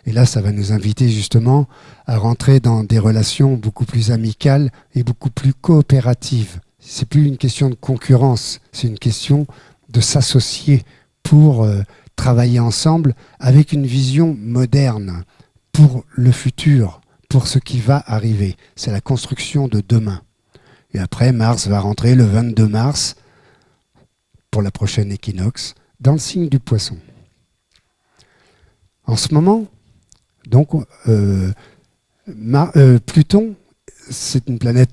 Et là, ça va nous inviter justement à rentrer dans des relations beaucoup plus amicales et beaucoup plus coopératives. C'est plus une question de concurrence, c'est une question de s'associer pour travailler ensemble avec une vision moderne pour le futur, pour ce qui va arriver. C'est la construction de demain. Et après, Mars va rentrer le 22 mars pour la prochaine équinoxe dans le signe du Poisson. En ce moment, donc, Pluton, c'est une planète,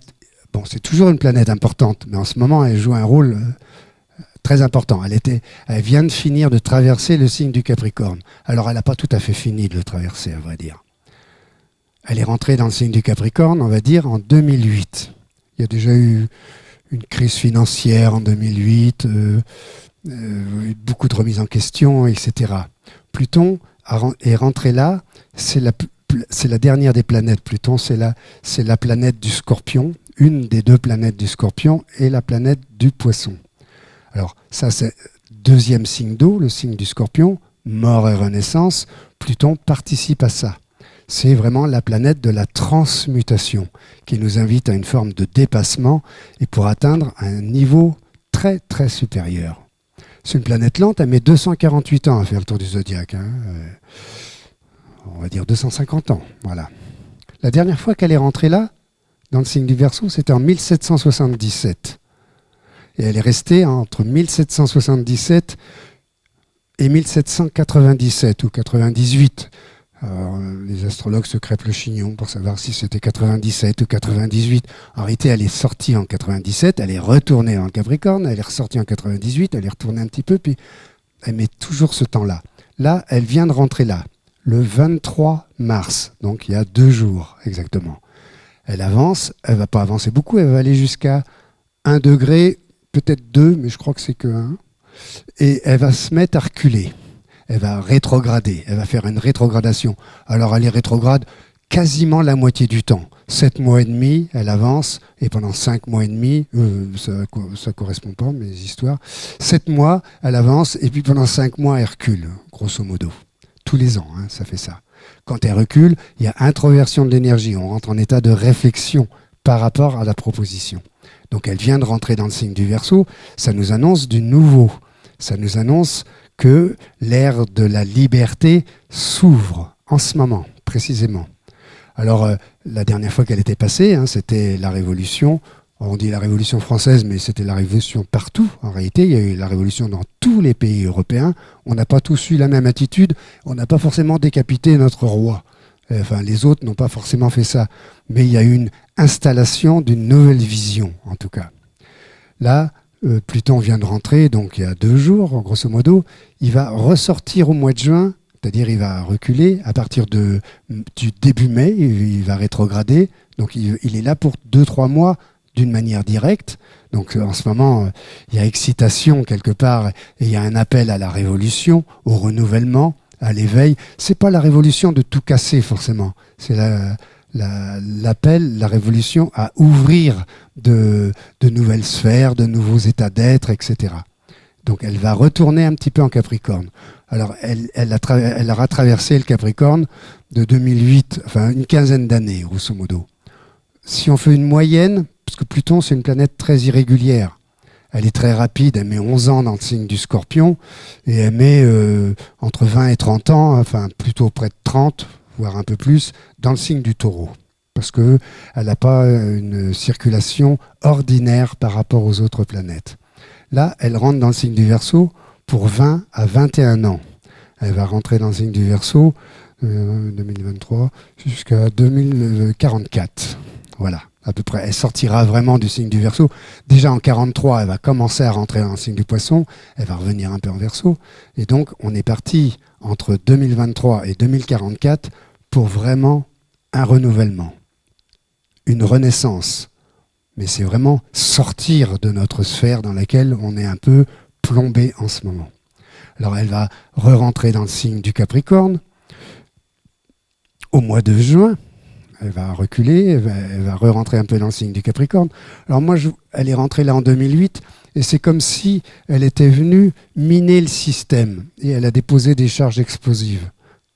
c'est toujours une planète importante, mais en ce moment, elle joue un rôle très important. Elle vient de finir de traverser le signe du Capricorne. Alors, elle n'a pas tout à fait fini de le traverser, à vrai dire. Elle est rentrée dans le signe du Capricorne, on va dire, en 2008. Il y a déjà eu une crise financière en 2008, beaucoup de remises en question, etc. Pluton est rentré là, c'est la dernière des planètes. Pluton, c'est la planète du Scorpion, une des 2 planètes du Scorpion, et la planète du Poisson. Alors, ça, c'est deuxième signe d'eau, le signe du Scorpion, mort et renaissance. Pluton participe à ça. C'est vraiment la planète de la transmutation qui nous invite à une forme de dépassement et pour atteindre un niveau très, très supérieur. C'est une planète lente, elle met 248 ans à faire le tour du zodiaque. On va dire 250 ans, voilà. La dernière fois qu'elle est rentrée là, dans le signe du Verseau, c'était en 1777. Et elle est restée entre 1777 et 1797 ou 98. Alors, les astrologues se crêpent le chignon pour savoir si c'était 97 ou 98. En réalité, elle est sortie en 97, elle est retournée en Capricorne, elle est ressortie en 98, elle est retournée un petit peu, puis elle met toujours ce temps-là. Là, elle vient de rentrer là, le 23 mars, donc il y a 2 jours exactement. Elle avance, elle ne va pas avancer beaucoup, elle va aller jusqu'à 1 degré, peut-être 2, mais je crois que c'est que 1. Et elle va se mettre à reculer. Elle va rétrograder, elle va faire une rétrogradation. Alors elle est rétrograde quasiment la moitié du temps. 7 mois et demi, elle avance, et pendant 5 mois et demi, ça correspond pas, mes histoires, 7 mois, elle avance, et puis pendant 5 mois, elle recule, grosso modo. Tous les ans, ça fait ça. Quand elle recule, il y a introversion de l'énergie, on rentre en état de réflexion par rapport à la proposition. Donc elle vient de rentrer dans le signe du Verseau, ça nous annonce du nouveau, ça nous annonce que l'ère de la liberté s'ouvre en ce moment, précisément. Alors, la dernière fois qu'elle était passée, c'était la Révolution. On dit la Révolution française, mais c'était la Révolution partout. En réalité, il y a eu la Révolution dans tous les pays européens. On n'a pas tous eu la même attitude. On n'a pas forcément décapité notre roi. Enfin, les autres n'ont pas forcément fait ça. Mais il y a eu une installation d'une nouvelle vision, en tout cas. Là, Pluton vient de rentrer, donc il y a 2 jours, grosso modo. Il va ressortir au mois de juin, c'est-à-dire il va reculer à partir du début mai, il va rétrograder. Donc il est là pour 2-3 mois d'une manière directe. Donc en ce moment, il y a excitation quelque part, et il y a un appel à la révolution, au renouvellement, à l'éveil. C'est pas la révolution de tout casser forcément, c'est l'appel, la révolution à ouvrir de nouvelles sphères, de nouveaux états d'être, etc. Donc elle va retourner un petit peu en Capricorne. Alors elle aura traversé le Capricorne de 2008, enfin une quinzaine d'années, grosso modo. Si on fait une moyenne, parce que Pluton c'est une planète très irrégulière, elle est très rapide, elle met 11 ans dans le signe du Scorpion, et elle met entre 20 et 30 ans, enfin plutôt près de 30, voire un peu plus, dans le signe du Taureau. Parce qu'elle n'a pas une circulation ordinaire par rapport aux autres planètes. Là, elle rentre dans le signe du Verseau pour 20 à 21 ans. Elle va rentrer dans le signe du Verseau 2023 jusqu'à 2044. Voilà, à peu près. Elle sortira vraiment du signe du Verseau. Déjà en 43, elle va commencer à rentrer dans le signe du Poisson. Elle va revenir un peu en Verseau. Et donc, on est parti entre 2023 et 2044 pour vraiment un renouvellement, une renaissance. Mais c'est vraiment sortir de notre sphère dans laquelle on est un peu plombé en ce moment. Alors elle va re-rentrer dans le signe du Capricorne au mois de juin. Elle va reculer, elle va re-rentrer un peu dans le signe du Capricorne. Alors moi, elle est rentrée là en 2008 et c'est comme si elle était venue miner le système et elle a déposé des charges explosives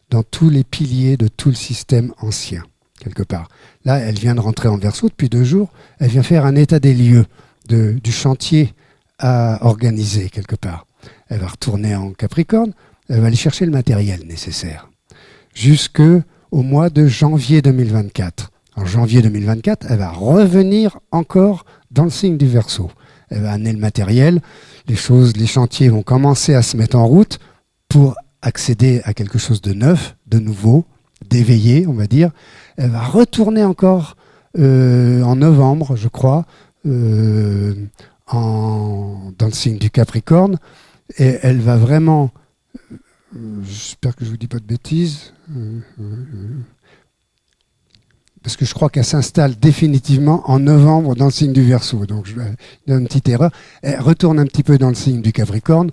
dans tous les piliers de tout le système ancien, quelque part. Là, elle vient de rentrer en Verseau depuis 2 jours. Elle vient faire un état des lieux du chantier à organiser, quelque part. Elle va retourner en Capricorne. Elle va aller chercher le matériel nécessaire. Jusqu'au mois de janvier 2024. En janvier 2024, elle va revenir encore dans le signe du Verseau. Elle va amener le matériel. Les chantiers vont commencer à se mettre en route pour accéder à quelque chose de neuf, de nouveau, d'éveillé, on va dire. Elle va retourner encore en novembre, je crois, dans le signe du Capricorne. Et elle va vraiment, j'espère que je ne vous dis pas de bêtises, parce que je crois qu'elle s'installe définitivement en novembre dans le signe du Verseau. Donc je donne une petite erreur. Elle retourne un petit peu dans le signe du Capricorne,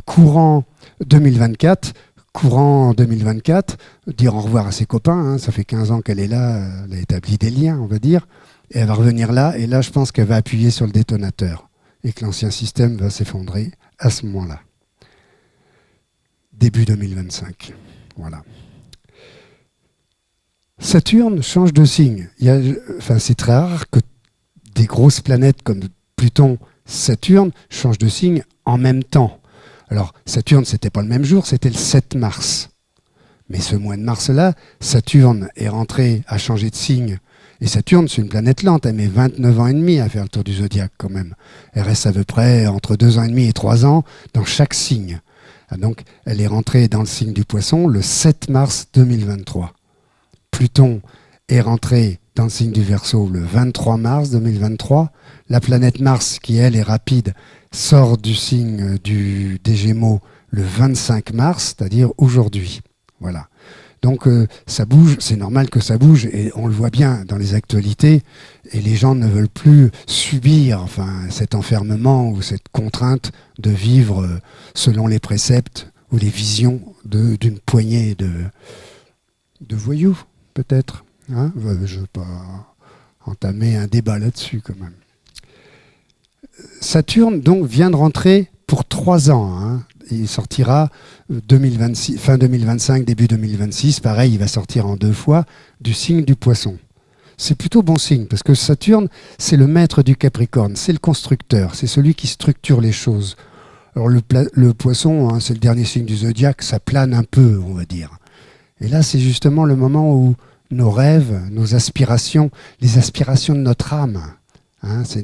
courant 2024, dire au revoir à ses copains, ça fait 15 ans qu'elle est là, elle a établi des liens, on va dire, et elle va revenir là, et là je pense qu'elle va appuyer sur le détonateur, et que l'ancien système va s'effondrer à ce moment-là. Début 2025, voilà. Saturne change de signe. C'est très rare que des grosses planètes comme Pluton, Saturne changent de signe en même temps. Alors, Saturne, c'était pas le même jour, c'était le 7 mars. Mais ce mois de mars-là, Saturne est rentré à changer de signe. Et Saturne, c'est une planète lente, elle met 29 ans et demi à faire le tour du zodiaque quand même. Elle reste à peu près entre 2 ans et demi et 3 ans dans chaque signe. Ah, donc, elle est rentrée dans le signe du Poisson le 7 mars 2023. Pluton est rentré dans le signe du Verseau le 23 mars 2023. La planète Mars, qui elle est rapide, sort du signe des Gémeaux le 25 mars, c'est-à-dire aujourd'hui. Voilà. Donc ça bouge, c'est normal que ça bouge, et on le voit bien dans les actualités, et les gens ne veulent plus subir cet enfermement ou cette contrainte de vivre selon les préceptes ou les visions d'une poignée de voyous, peut-être. Hein, je ne veux pas entamer un débat là-dessus quand même. Saturne donc vient de rentrer pour 3 ans. Hein. Il sortira 2026, fin 2025, début 2026. Pareil, il va sortir en 2 fois du signe du Poisson. C'est plutôt bon signe parce que Saturne, c'est le maître du Capricorne, c'est le constructeur, c'est celui qui structure les choses. Alors le Poisson, hein, c'est le dernier signe du zodiaque, ça plane un peu, on va dire. Et là, c'est justement le moment où nos rêves, nos aspirations, les aspirations de notre âme. Hein, c'est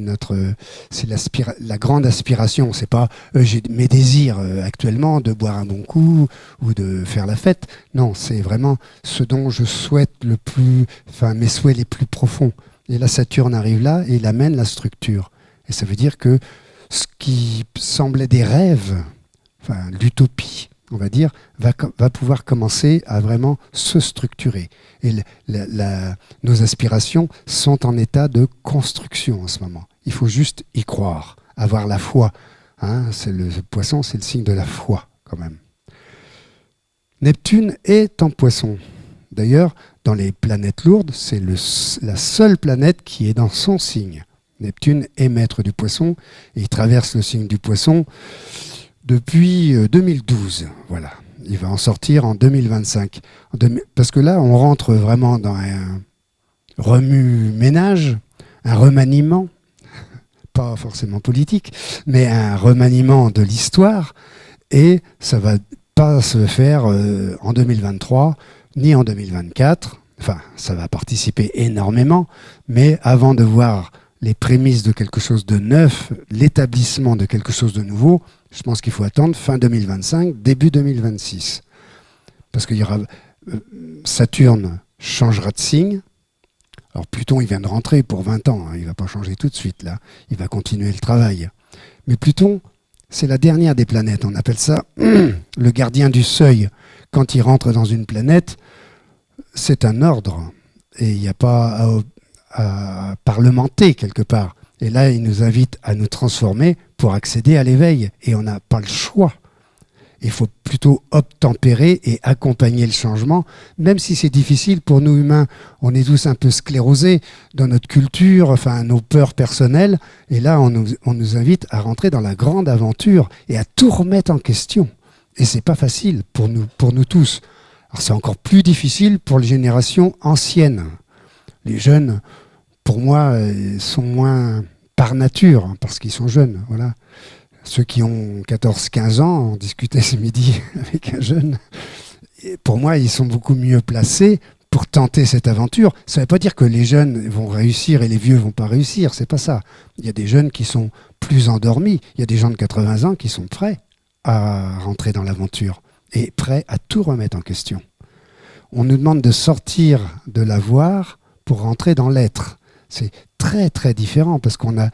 la grande aspiration. C'est pas j'ai mes désirs actuellement de boire un bon coup ou de faire la fête. Non, c'est vraiment ce dont je souhaite le plus, mes souhaits les plus profonds. Et la Saturne arrive là et il amène la structure. Et ça veut dire que ce qui semblait des rêves, l'utopie, on va dire, va pouvoir commencer à vraiment se structurer. Et nos aspirations sont en état de construction en ce moment. Il faut juste y croire, avoir la foi. Hein, le Poisson, c'est le signe de la foi, quand même. Neptune est en Poisson. D'ailleurs, dans les planètes lourdes, c'est la seule planète qui est dans son signe. Neptune est maître du Poisson, et il traverse le signe du Poisson depuis 2012, voilà. Il va en sortir en 2025. Parce que là, on rentre vraiment dans un remue-ménage, un remaniement, pas forcément politique, mais un remaniement de l'histoire. Et ça va pas se faire en 2023, ni en 2024. Enfin, ça va participer énormément, mais avant de voir les prémices de quelque chose de neuf, l'établissement de quelque chose de nouveau, je pense qu'il faut attendre fin 2025, début 2026. Parce qu'il y aura Saturne changera de signe. Alors Pluton, il vient de rentrer pour 20 ans, hein, il ne va pas changer tout de suite là, il va continuer le travail. Mais Pluton, c'est la dernière des planètes, on appelle ça le gardien du seuil. Quand il rentre dans une planète, c'est un ordre, et il n'y a pas à parlementer quelque part. Et là, il nous invite à nous transformer pour accéder à l'éveil. Et on n'a pas le choix. Il faut plutôt obtempérer et accompagner le changement, même si c'est difficile pour nous humains. On est tous un peu sclérosés dans notre culture, nos peurs personnelles. Et là, on nous invite à rentrer dans la grande aventure et à tout remettre en question. Et c'est pas facile pour nous tous. Alors c'est encore plus difficile pour les générations anciennes. Les jeunes, pour moi, sont moins par nature, parce qu'ils sont jeunes. Voilà. Ceux qui ont 14-15 ans, on discutait ce midi avec un jeune, et pour moi, ils sont beaucoup mieux placés pour tenter cette aventure. Ça ne veut pas dire que les jeunes vont réussir et les vieux ne vont pas réussir, c'est pas ça. Il y a des jeunes qui sont plus endormis, il y a des gens de 80 ans qui sont prêts à rentrer dans l'aventure et prêts à tout remettre en question. On nous demande de sortir de l'avoir pour rentrer dans l'être. C'est très très différent parce qu'on a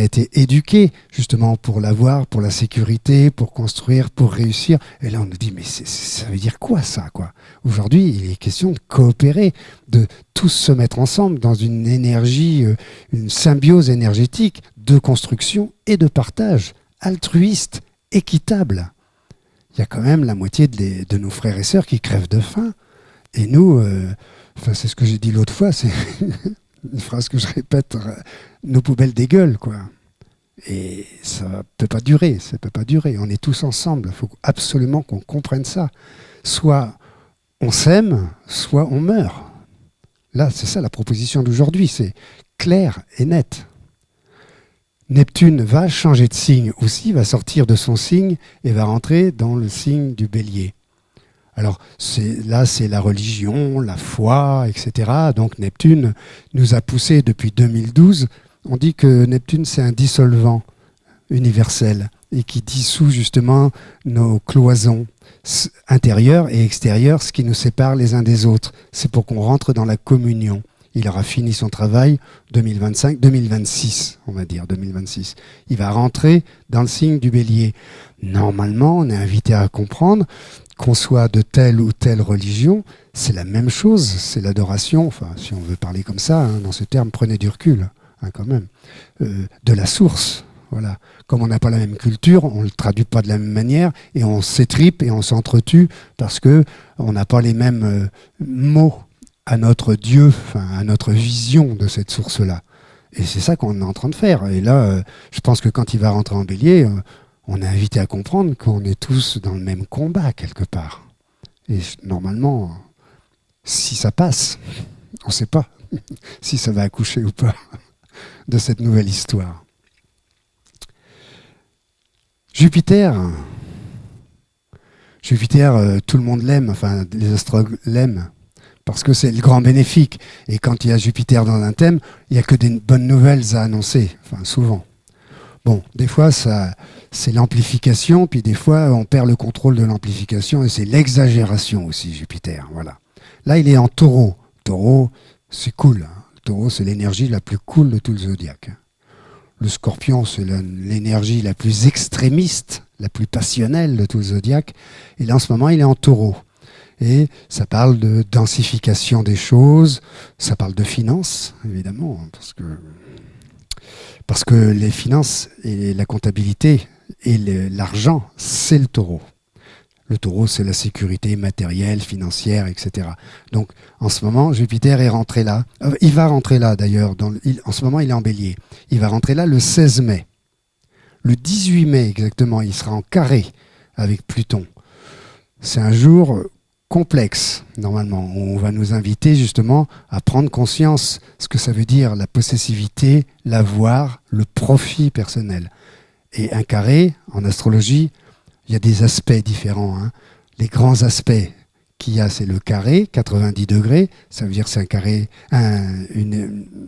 été éduqués justement pour l'avoir, pour la sécurité, pour construire, pour réussir. Et là on nous dit mais ça veut dire quoi ça quoi. Aujourd'hui il est question de coopérer, de tous se mettre ensemble dans une énergie, une symbiose énergétique de construction et de partage, altruiste, équitable. Il y a quand même la moitié de nos frères et sœurs qui crèvent de faim. Et nous, c'est ce que j'ai dit l'autre fois, c'est une phrase que je répète, nos poubelles dégueulent, quoi. Et ça peut pas durer, On est tous ensemble, il faut absolument qu'on comprenne ça. Soit on s'aime, soit on meurt. Là, c'est ça la proposition d'aujourd'hui, c'est clair et net. Neptune va changer de signe aussi, va sortir de son signe et va rentrer dans le signe du Bélier. Alors c'est la religion, la foi, etc. Donc Neptune nous a poussé depuis 2012. On dit que Neptune c'est un dissolvant universel. et qui dissout justement nos cloisons intérieures et extérieures, ce qui nous sépare les uns des autres. C'est pour qu'on rentre dans la communion. Il aura fini son travail 2025-2026, on va dire 2026. Il va rentrer dans le signe du Bélier. Normalement, on est invité à comprendre qu'on soit de telle ou telle religion, c'est la même chose, c'est l'adoration, enfin, si on veut parler comme ça, hein, dans ce terme, prenez du recul, hein, quand même, de la source. Voilà. Comme on n'a pas la même culture, on ne le traduit pas de la même manière, et on s'étripe et on s'entretue parce que on n'a pas les mêmes mots à notre Dieu, enfin, à notre vision de cette source-là. Et c'est ça qu'on est en train de faire. Et là, je pense que quand il va rentrer en Bélier, on est invité à comprendre qu'on est tous dans le même combat, quelque part. Et normalement, si ça passe, on ne sait pas si ça va accoucher ou pas de cette nouvelle histoire. Jupiter, tout le monde l'aime, enfin les astrologues l'aiment, parce que c'est le grand bénéfique. Et quand il y a Jupiter dans un thème, il n'y a que des bonnes nouvelles à annoncer, enfin souvent. Bon, des fois, c'est l'amplification, puis des fois, on perd le contrôle de l'amplification, et c'est l'exagération aussi, Jupiter. Voilà. Là, il est en Taureau. Taureau, c'est cool. Hein. Le Taureau, c'est l'énergie la plus cool de tout le zodiaque. Le Scorpion, c'est l'énergie la plus extrémiste, la plus passionnelle de tout le zodiaque. Et là, en ce moment, il est en Taureau. Et ça parle de densification des choses, ça parle de finances, évidemment, parce que les finances et la comptabilité et l'argent, c'est le Taureau. Le Taureau, c'est la sécurité matérielle, financière, etc. Donc, en ce moment, Jupiter est rentré là. Il va rentrer là, d'ailleurs. En ce moment, il est en Bélier. Il va rentrer là le 16 mai. Le 18 mai, exactement, il sera en carré avec Pluton. C'est un jour complexe, normalement. On va nous inviter, justement, à prendre conscience ce que ça veut dire, la possessivité, l'avoir, le profit personnel. Et un carré, en astrologie, il y a des aspects différents. Hein. Les grands aspects qu'il y a, c'est le carré, 90 degrés. Ça veut dire que c'est un carré, un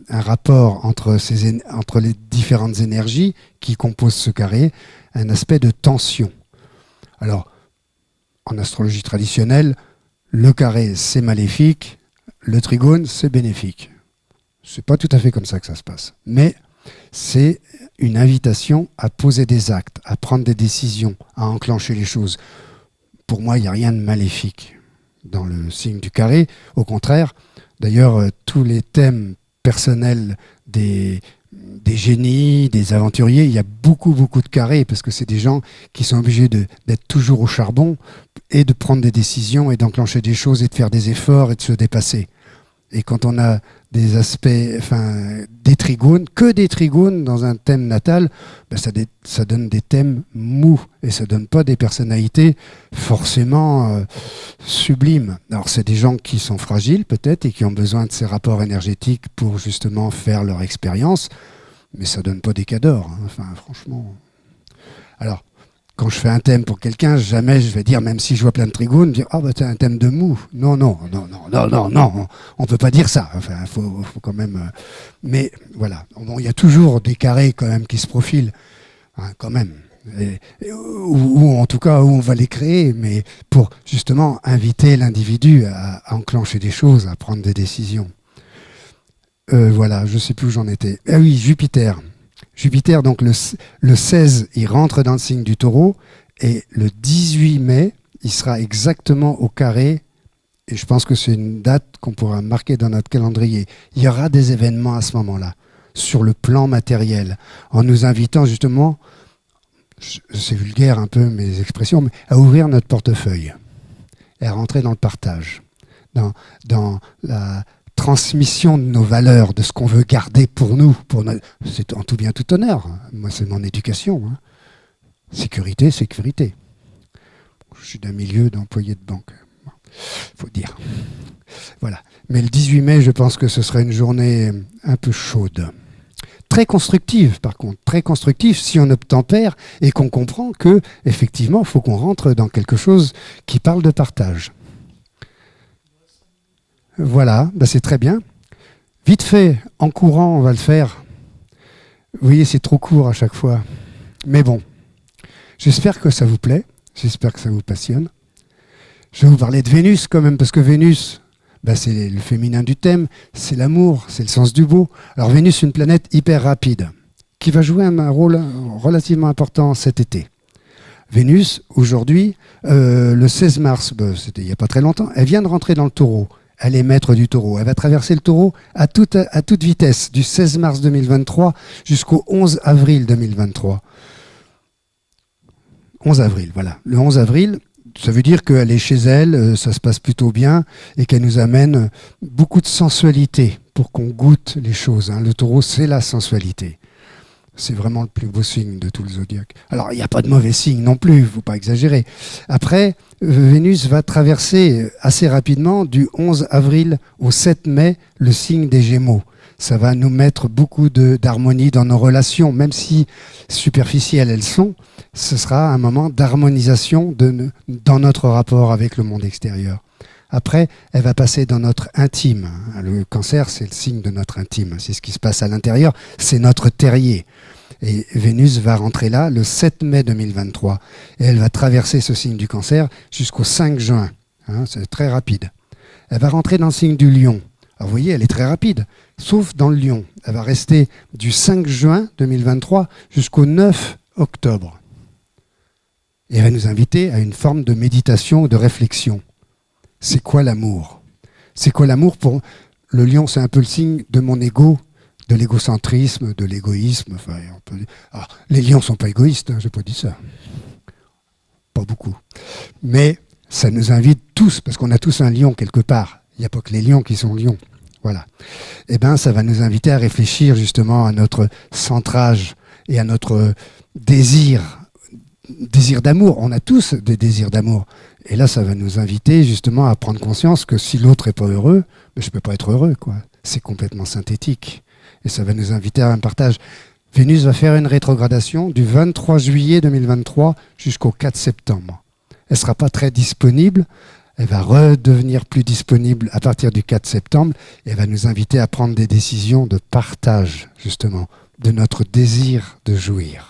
rapport entre les différentes énergies qui composent ce carré, un aspect de tension. Alors, en astrologie traditionnelle, le carré, c'est maléfique, le trigone, c'est bénéfique. C'est pas tout à fait comme ça que ça se passe. Mais c'est une invitation à poser des actes, à prendre des décisions, à enclencher les choses. Pour moi, il n'y a rien de maléfique dans le signe du carré. Au contraire, d'ailleurs, tous les thèmes personnels des génies, des aventuriers, il y a beaucoup de carrés, parce que c'est des gens qui sont obligés d'être toujours au charbon et de prendre des décisions et d'enclencher des choses et de faire des efforts et de se dépasser. Et quand on a des aspects, enfin, des trigones, que des trigones dans un thème natal, ben ça donne des thèmes mous et ça donne pas des personnalités forcément sublimes. Alors c'est des gens qui sont fragiles peut-être et qui ont besoin de ces rapports énergétiques pour justement faire leur expérience, mais ça donne pas des cadors. Hein. Enfin, franchement. Alors, quand je fais un thème pour quelqu'un, jamais je vais dire, même si je vois plein de trigones, dire ah bah t'as un thème de mou. Non, on peut pas dire ça. Enfin, faut quand même. Mais voilà, bon, il y a toujours des carrés quand même qui se profilent, hein, quand même. Ou en tout cas où on va les créer, mais pour justement inviter l'individu à enclencher des choses, à prendre des décisions. Voilà, je sais plus où j'en étais. Ah oui, Jupiter. Jupiter, donc le 16, il rentre dans le signe du Taureau, et le 18 mai, il sera exactement au carré, et je pense que c'est une date qu'on pourra marquer dans notre calendrier. Il y aura des événements à ce moment-là, sur le plan matériel, en nous invitant justement, c'est vulgaire un peu mes expressions, mais à ouvrir notre portefeuille, et à rentrer dans le partage, dans la transmission de nos valeurs, de ce qu'on veut garder pour nous. C'est en tout bien, tout honneur. Moi, c'est mon éducation. Hein. Sécurité. Je suis d'un milieu d'employés de banque. Faut dire. Voilà. Mais le 18 mai, je pense que ce serait une journée un peu chaude. Très constructive, par contre. Très constructive si on obtempère et qu'on comprend que, effectivement, il faut qu'on rentre dans quelque chose qui parle de partage. Voilà, bah c'est très bien. Vite fait, en courant, on va le faire. Vous voyez, c'est trop court à chaque fois. Mais bon, J'espère que ça vous plaît, j'espère que ça vous passionne. Je vais vous parler de Vénus quand même, parce que Vénus, c'est le féminin du thème, c'est l'amour, c'est le sens du beau. Alors Vénus, une planète hyper rapide, qui va jouer un rôle relativement important cet été. Vénus, aujourd'hui, le 16 mars, c'était il n'y a pas très longtemps, elle vient de rentrer dans le Taureau. Elle est maître du Taureau. Elle va traverser le Taureau à toute vitesse, du 16 mars 2023 jusqu'au 11 avril 2023. 11 avril, voilà. Le 11 avril, ça veut dire qu'elle est chez elle, ça se passe plutôt bien, et qu'elle nous amène beaucoup de sensualité pour qu'on goûte les choses. Hein. Le Taureau, c'est la sensualité. C'est vraiment le plus beau signe de tout le zodiaque. Alors, il n'y a pas de mauvais signe non plus, il ne faut pas exagérer. Après, Vénus va traverser assez rapidement, du 11 avril au 7 mai, le signe des Gémeaux. Ça va nous mettre beaucoup d'harmonie dans nos relations, même si superficielles elles sont. Ce sera un moment d'harmonisation dans notre rapport avec le monde extérieur. Après, elle va passer dans notre intime. Le Cancer, c'est le signe de notre intime. C'est ce qui se passe à l'intérieur. C'est notre terrier. Et Vénus va rentrer là le 7 mai 2023. Et elle va traverser ce signe du Cancer jusqu'au 5 juin. Hein, c'est très rapide. Elle va rentrer dans le signe du Lion. Alors vous voyez, elle est très rapide, sauf dans le Lion. Elle va rester du 5 juin 2023 jusqu'au 9 octobre. Et elle va nous inviter à une forme de méditation, de réflexion. C'est quoi l'amour? C'est quoi l'amour pour le Lion? C'est un peu le signe de mon ego, de l'égocentrisme, de l'égoïsme. Enfin, les lions ne sont pas égoïstes, hein, je n'ai pas dit ça. Pas beaucoup. Mais ça nous invite tous, parce qu'on a tous un lion quelque part. Il n'y a pas que les lions qui sont lions. Voilà. Eh bien, ça va nous inviter à réfléchir justement à notre centrage et à notre désir d'amour. On a tous des désirs d'amour. Et là, ça va nous inviter justement à prendre conscience que si l'autre n'est pas heureux, je ne peux pas être heureux, quoi. C'est complètement synthétique. Et ça va nous inviter à un partage. Vénus va faire une rétrogradation du 23 juillet 2023 jusqu'au 4 septembre. Elle ne sera pas très disponible. Elle va redevenir plus disponible à partir du 4 septembre. Et elle va nous inviter à prendre des décisions de partage, justement, de notre désir de jouir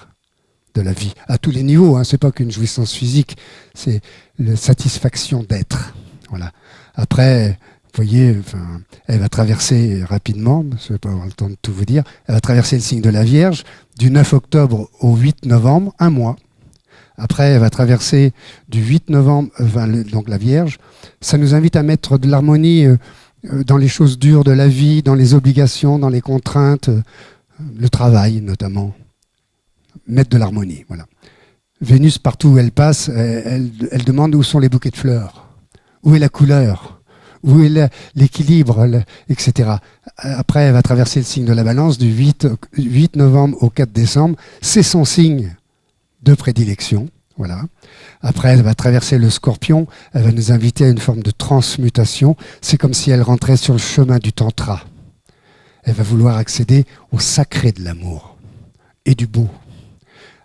de la vie, à tous les niveaux. Hein. Ce n'est pas qu'une jouissance physique, c'est la satisfaction d'être. Voilà. Après, vous voyez, elle va traverser rapidement, je ne vais pas avoir le temps de tout vous dire, elle va traverser le signe de la Vierge du 9 octobre au 8 novembre, un mois. Après, elle va traverser du 8 novembre, donc la Vierge. Ça nous invite à mettre de l'harmonie dans les choses dures de la vie, dans les obligations, dans les contraintes, le travail notamment. Mettre de l'harmonie, voilà. Vénus, partout où elle passe, elle demande où sont les bouquets de fleurs, où est la couleur, où est l'équilibre, etc. Après, elle va traverser le signe de la Balance du 8 novembre au 4 décembre. C'est son signe de prédilection. Voilà. Après, elle va traverser le Scorpion. Elle va nous inviter à une forme de transmutation. C'est comme si elle rentrait sur le chemin du Tantra. Elle va vouloir accéder au sacré de l'amour et du beau.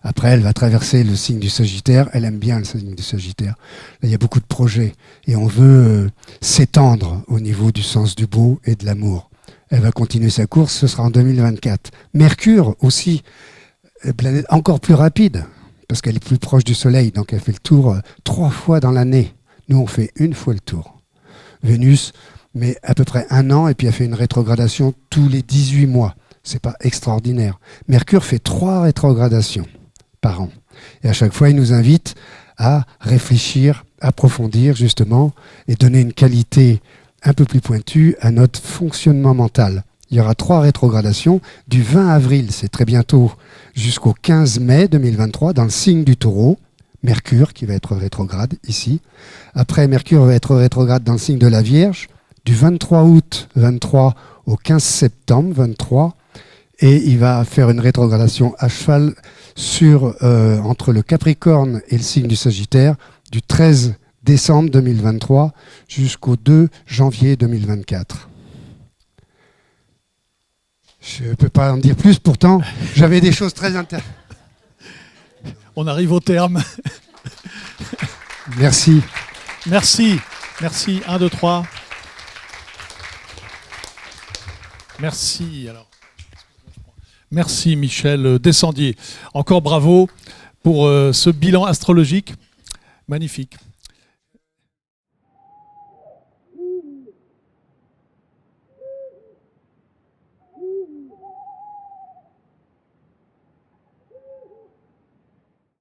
Après, elle va traverser le signe du Sagittaire. Elle aime bien le signe du Sagittaire. Là, il y a beaucoup de projets. Et on veut s'étendre au niveau du sens du beau et de l'amour. Elle va continuer sa course. Ce sera en 2024. Mercure aussi, planète encore plus rapide, parce qu'elle est plus proche du Soleil. Donc, elle fait le tour 3 fois dans l'année. Nous, on fait 1 fois le tour. Vénus met à peu près 1 an, et puis elle fait une rétrogradation tous les 18 mois. C'est pas extraordinaire. Mercure fait 3 rétrogradations par an. Et à chaque fois, il nous invite à réfléchir, approfondir justement, et donner une qualité un peu plus pointue à notre fonctionnement mental. Il y aura 3 rétrogradations du 20 avril, c'est très bientôt, jusqu'au 15 mai 2023, dans le signe du Taureau. Mercure qui va être rétrograde ici. Après, Mercure va être rétrograde dans le signe de la Vierge, du 23 août 23 au 15 septembre 23. Et il va faire une rétrogradation à cheval entre le Capricorne et le signe du Sagittaire du 13 décembre 2023 jusqu'au 2 janvier 2024. Je ne peux pas en dire plus, pourtant j'avais des choses très intéressantes. On arrive au terme. Merci. Merci. Merci. 1, 2, 3. Merci. Alors. Merci Michel Descendier. Encore bravo, pour ce bilan astrologique magnifique.